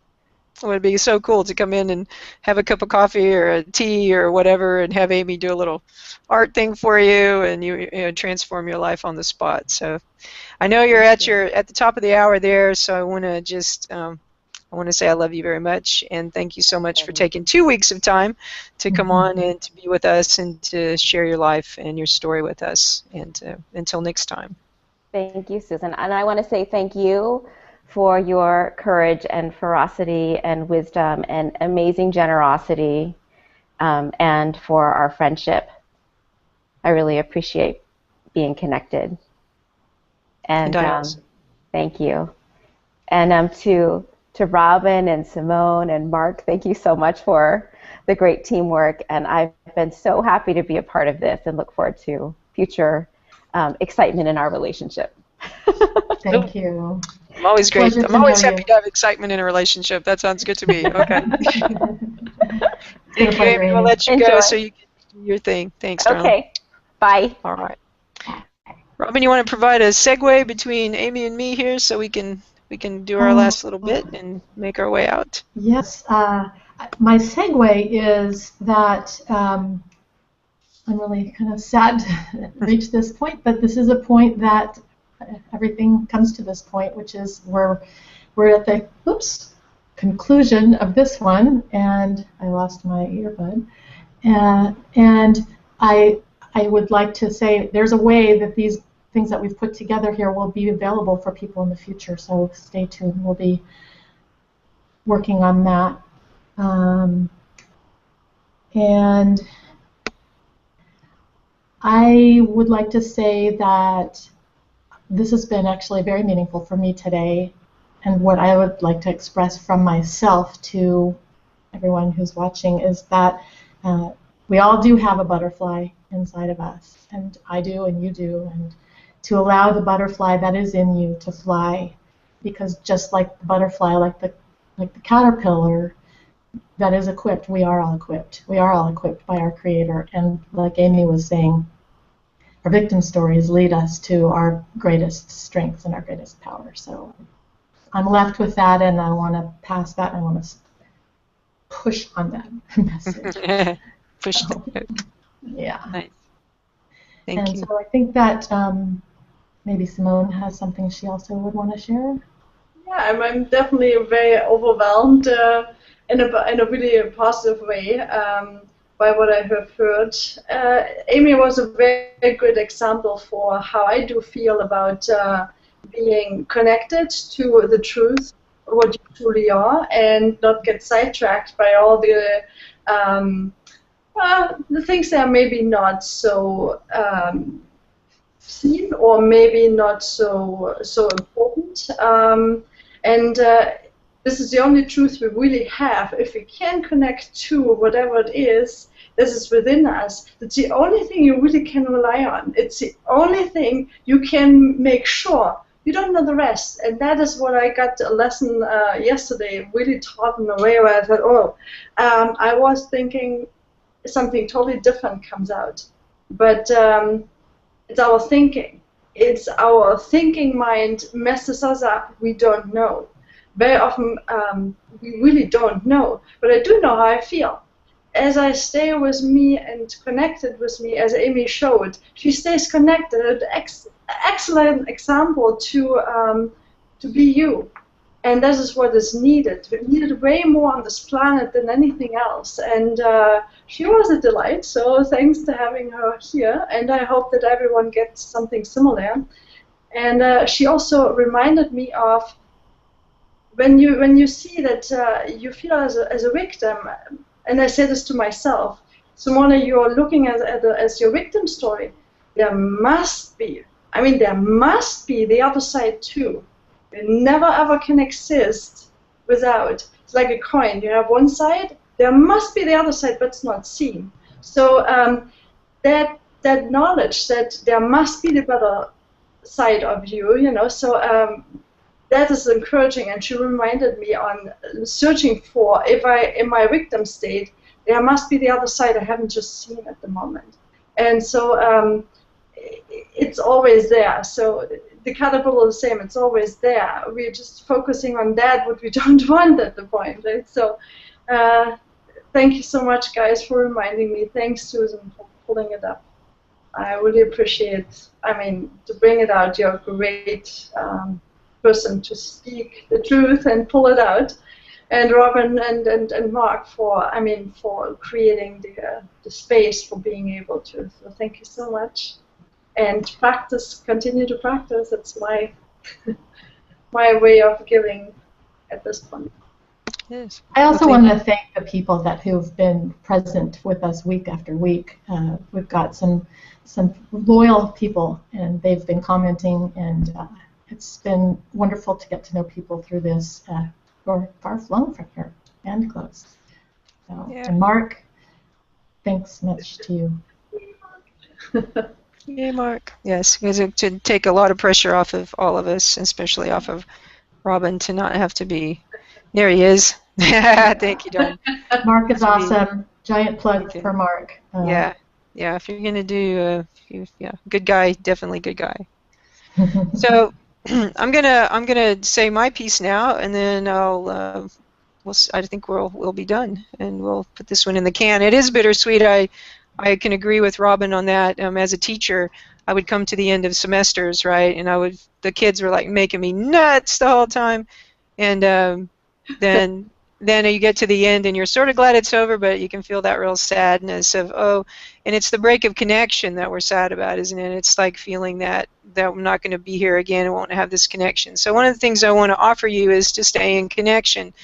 it would be so cool to come in and have a cup of coffee or a tea or whatever, and have Amy do a little art thing for you, and you know, transform your life on the spot. So I know you're at the top of the hour there, so I want to just I want to say I love you very much, and thank you so much for taking 2 weeks of time to come on and to be with us and to share your life and your story with us. And until next time. Thank you, Susan. And I want to say thank you for your courage and ferocity and wisdom and amazing generosity, and for our friendship. I really appreciate being connected. And I also. Thank you. And to Robin and Simone and Mark, thank you so much for the great teamwork. And I've been so happy to be a part of this and look forward to future excitement in our relationship. Thank you. I'm always great. Pleasure I'm to always know happy you. to have excitement in a relationship. That sounds good to me. Okay. Thank you, pleasure, Amy. We'll Amy. let you Enjoy. go so you can do your thing. Thanks, darling. Okay. Bye. All right. Robin, you want to provide a segue between Amy and me here so we can do our last little bit and make our way out? Yes. My segue is that I'm really kind of sad to reach this point, but this is a point that everything comes to this point, which is we're at the conclusion of this one, and I lost my earbud, and I would like to say there's a way that these things that we've put together here will be available for people in the future, so stay tuned. We'll be working on that. And I would like to say that this has been actually very meaningful for me today, and what I would like to express from myself to everyone who's watching is that we all do have a butterfly inside of us, and I do and you do, and to allow the butterfly that is in you to fly, because just like the butterfly, like the caterpillar that is equipped, we are all equipped. We are all equipped by our Creator, and like Amy was saying, our victim stories lead us to our greatest strengths and our greatest power. So I'm left with that, and I want to pass that, and I want to push on that message. Push. Yeah. Nice. Thank you. So I think that maybe Simone has something she also would want to share. Yeah, I'm definitely very overwhelmed in a really positive way by what I have heard. Amy was a very good example for how I do feel about being connected to the truth, what you truly are, and not get sidetracked by all the things that are maybe not so seen or maybe not so important. This is the only truth we really have. If we can connect to whatever it is that is within us, it's the only thing you really can rely on. It's the only thing you can make sure. You don't know the rest. And that is what I got a lesson yesterday, really taught in a way where I thought, I was thinking something totally different comes out. But it's our thinking. It's our thinking mind messes us up. We don't know. Very often we really don't know. But I do know how I feel. As I stay with me and connected with me, as Amy showed, she stays connected. Excellent example to be you. And this is what is needed. We needed way more on this planet than anything else. And she was a delight, so thanks to having her here. And I hope that everyone gets something similar. And she also reminded me of when you see that you feel as a victim, and I say this to myself, Simona, you're looking as your victim story. There must be the other side too. It never ever can exist without. It's like a coin. You have one side, there must be the other side, but it's not seen. So that knowledge that there must be the better side of you, so that is encouraging. And she reminded me on searching for, if I in my victim state, there must be the other side I haven't just seen at the moment. And so it's always there. So the caterpillar is the same. It's always there. We're just focusing on that, what we don't want at the point, right? So thank you so much, guys, for reminding me. Thanks, Susan, for pulling it up. I really appreciate, I mean, to bring it out. You're a great person to speak the truth and pull it out. And Robin and Mark for, I mean, for creating the space for being able to. So thank you so much. And practice, continue to practice. That's my my way of giving at this point. Yes. I also want to thank the people who've been present with us week after week. We've got some loyal people, and they've been commenting, and it's been wonderful to get to know people through this who are far flung from here and close. So, Yeah. And Mark, thanks much to you. Yay, Mark. Yes, because it should take a lot of pressure off of all of us, especially off of Robin, to not have to be. There he is. Thank you, Dawn. Mark is awesome. Giant plug for Mark. Yeah, if you're gonna do, good guy, definitely good guy. So I'm gonna say my piece now, and then I think we'll be done, and we'll put this one in the can. It is bittersweet. I can agree with Robin on that. As a teacher, I would come to the end of semesters, right, and the kids were like making me nuts the whole time, and then you get to the end and you're sort of glad it's over, but you can feel that real sadness of, and it's the break of connection that we're sad about, isn't it? It's like feeling that I'm not going to be here again and won't have this connection. So one of the things I want to offer you is to stay in connection.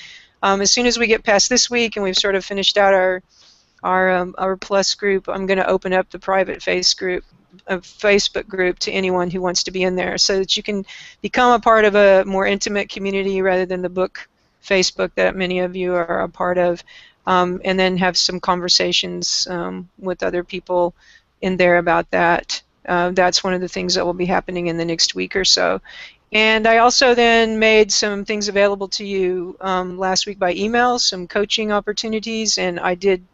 As soon as we get past this week and we've sort of finished out our plus group, I'm going to open up the private Facebook group to anyone who wants to be in there, so that you can become a part of a more intimate community rather than the book Facebook that many of you are a part of, and then have some conversations with other people in there about that. That's one of the things that will be happening in the next week or so. And I also then made some things available to you last week by email, some coaching opportunities, and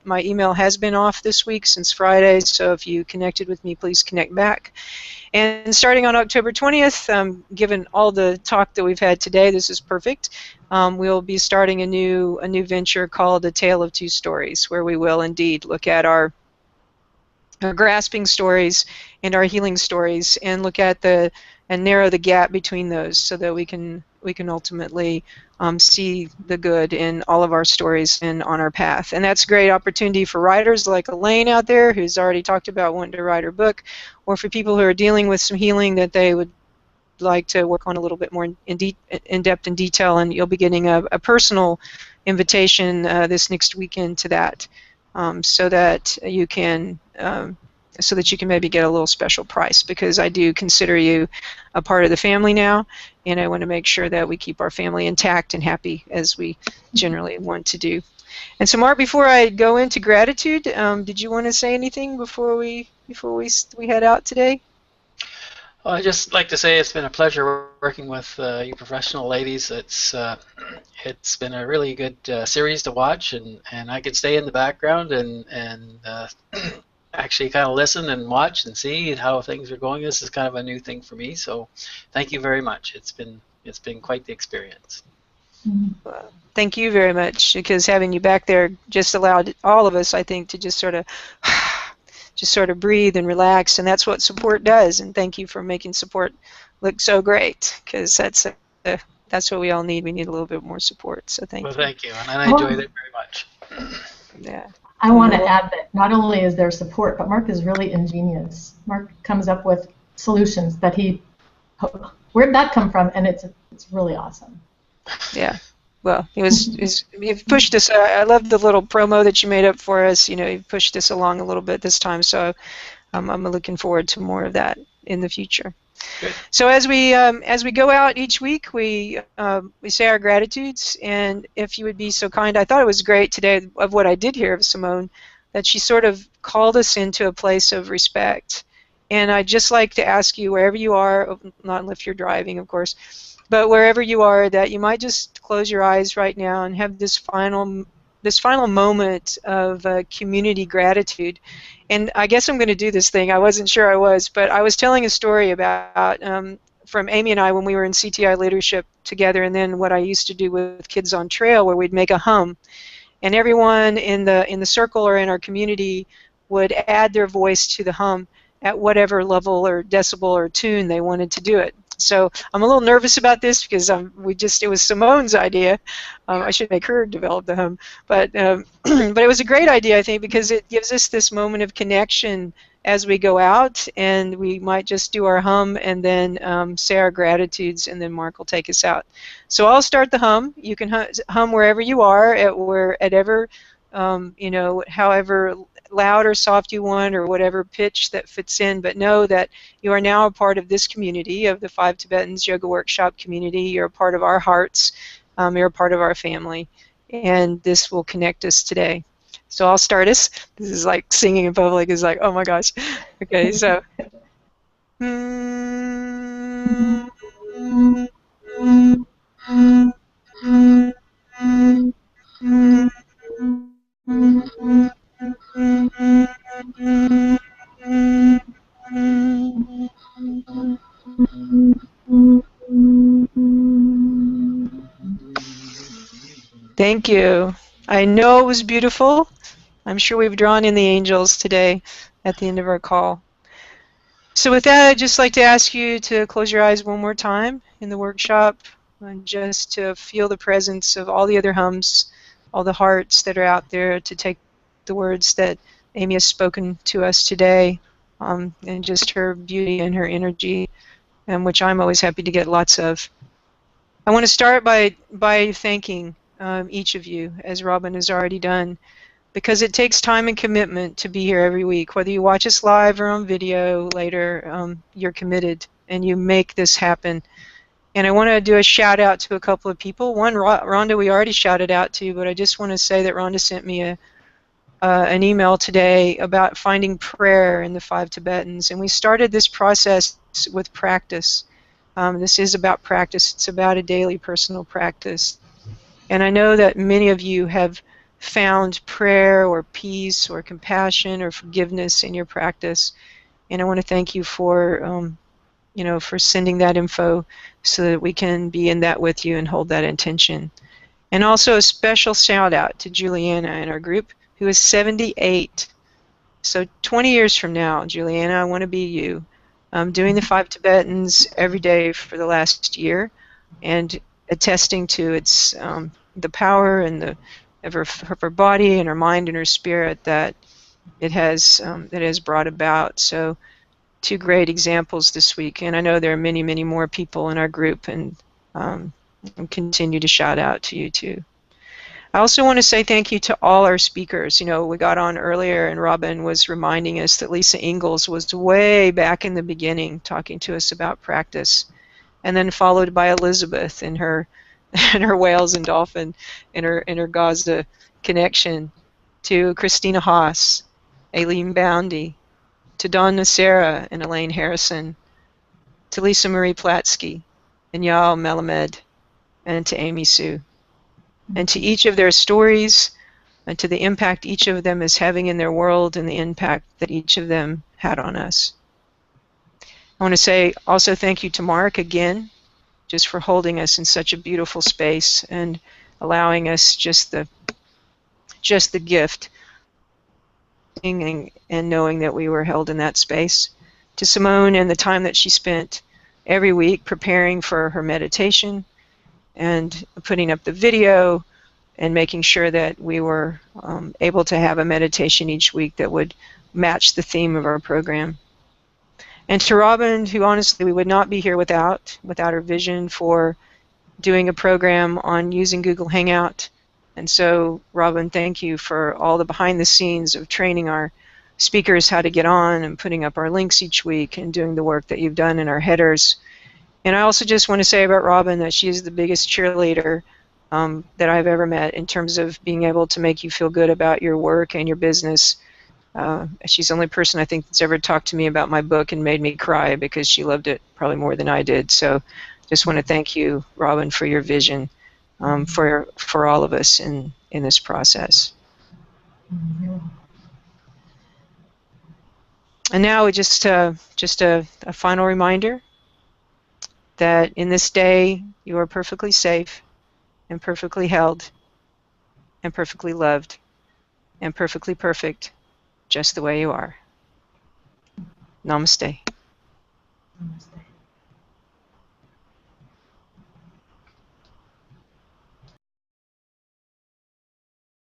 my email has been off this week since Friday, so if you connected with me, please connect back. And starting on October 20th, given all the talk that we've had today, this is perfect. We'll be starting a new venture called A Tale of Two Stories, where we will indeed look at our grasping stories and our healing stories, and look at and narrow the gap between those, so that we can ultimately see the good in all of our stories and on our path. And that's a great opportunity for writers like Elaine out there, who's already talked about wanting to write her book, or for people who are dealing with some healing that they would like to work on a little bit more in depth and detail. And you'll be getting a personal invitation this next weekend to that, so that you can maybe get a little special price, because I do consider you a part of the family now, and I want to make sure that we keep our family intact and happy, as we generally want to do. And so, Mark, before I go into gratitude, did you want to say anything before we head out today? Well, I'd just like to say it's been a pleasure working with you professional ladies. It's been a really good series to watch, and I could stay in the background and actually kind of listen and watch and see how things are going. This is kind of a new thing for me, so thank you very much. It's been quite the experience. Well, thank you very much, because having you back there just allowed all of us, I think, to just sort of breathe and relax, and that's what support does. And thank you for making support look so great, because that's what we all need. We need a little bit more support. So thank you. Well, thank you, and I enjoyed it very much. Yeah. I want to add that not only is there support, but Mark is really ingenious. Mark comes up with solutions that where'd that come from? And it's really awesome. Yeah. Well, he pushed us. I love the little promo that you made up for us. He pushed us along a little bit this time, so I'm looking forward to more of that in the future. Good. So as we go out each week, we say our gratitudes, and if you would be so kind, I thought it was great today of what I did hear of Simone, that she sort of called us into a place of respect. And I'd just like to ask you, wherever you are, not if you're driving, of course, but wherever you are, that you might just close your eyes right now and have this final this final moment of community gratitude. And I guess I'm going to do this thing. I wasn't sure I was, but I was telling a story about from Amy and I when we were in CTI leadership together, and then what I used to do with Kids on Trail, where we'd make a hum, and everyone in the circle or in our community would add their voice to the hum at whatever level or decibel or tune they wanted to do it. So I'm a little nervous about this because it was Simone's idea. I should make her develop the hum, but but it was a great idea, I think, because it gives us this moment of connection as we go out, and we might just do our hum and then say our gratitudes, and then Mark will take us out. So I'll start the hum. You can hum wherever you are, however loud or soft you want, or whatever pitch that fits in, but know that you are now a part of this community, of the 5 Tibetans Yoga Workshop community. You're a part of our hearts. You're a part of our family, and this will connect us today. So I'll start us. This is like singing in public. It's like, oh my gosh. Okay, so. Thank you. I know it was beautiful. I'm sure we've drawn in the angels today at the end of our call. So with that, I'd just like to ask you to close your eyes one more time in the workshop, and just to feel the presence of all the other hums, all the hearts that are out there, to take the words that Amy has spoken to us today, and just her beauty and her energy, and which I'm always happy to get lots of. I want to start by thanking each of you, as Robin has already done, because it takes time and commitment to be here every week. Whether you watch us live or on video later, you're committed and you make this happen. And I want to do a shout out to a couple of people. One, Rhonda, we already shouted out to, but I just want to say that Rhonda sent me an email today about finding prayer in the 5 Tibetans. And we started this process with practice. This is about practice. It's about a daily personal practice. And I know that many of you have found prayer or peace or compassion or forgiveness in your practice. And I want to thank you for, for sending that info so that we can be in that with you and hold that intention. And also a special shout out to Juliana in our group, who is 78. So 20 years from now, Juliana, I want to be you. Doing the 5 Tibetans every day for the last year, and attesting to its the power and of her body and her mind and her spirit that it has brought about. So 2 great examples this week, and I know there are many, many more people in our group, and continue to shout out to you too. I also want to say thank you to all our speakers. You know, we got on earlier and Robin was reminding us that Lisa Ingalls was way back in the beginning talking to us about practice, and then followed by Elizabeth and her whales and dolphin and her Gaza connection, to Christina Haas, Aileen Boundy, to Dawn Nacera and Elaine Harrison, to Lisa Marie Platsky and Yael Melamed, and to Amy Siu. And to each of their stories, and to the impact each of them is having in their world, and the impact that each of them had on us. I want to say also thank you to Mark again, just for holding us in such a beautiful space and allowing us just the gift and knowing that we were held in that space. To Simone and the time that she spent every week preparing for her meditation and putting up the video and making sure that we were able to have a meditation each week that would match the theme of our program. And to Robin, who honestly we would not be here without her vision for doing a program on using Google Hangout. And so, Robin, thank you for all the behind the scenes of training our speakers how to get on and putting up our links each week and doing the work that you've done in our headers. And I also just want to say about Robin that she is the biggest cheerleader that I've ever met in terms of being able to make you feel good about your work and your business. She's the only person I think that's ever talked to me about my book and made me cry because she loved it probably more than I did. So just want to thank you, Robin, for your vision for all of us in this process. And now just a final reminder that in this day you are perfectly safe and perfectly held and perfectly loved and perfectly perfect just the way you are. Namaste. Namaste.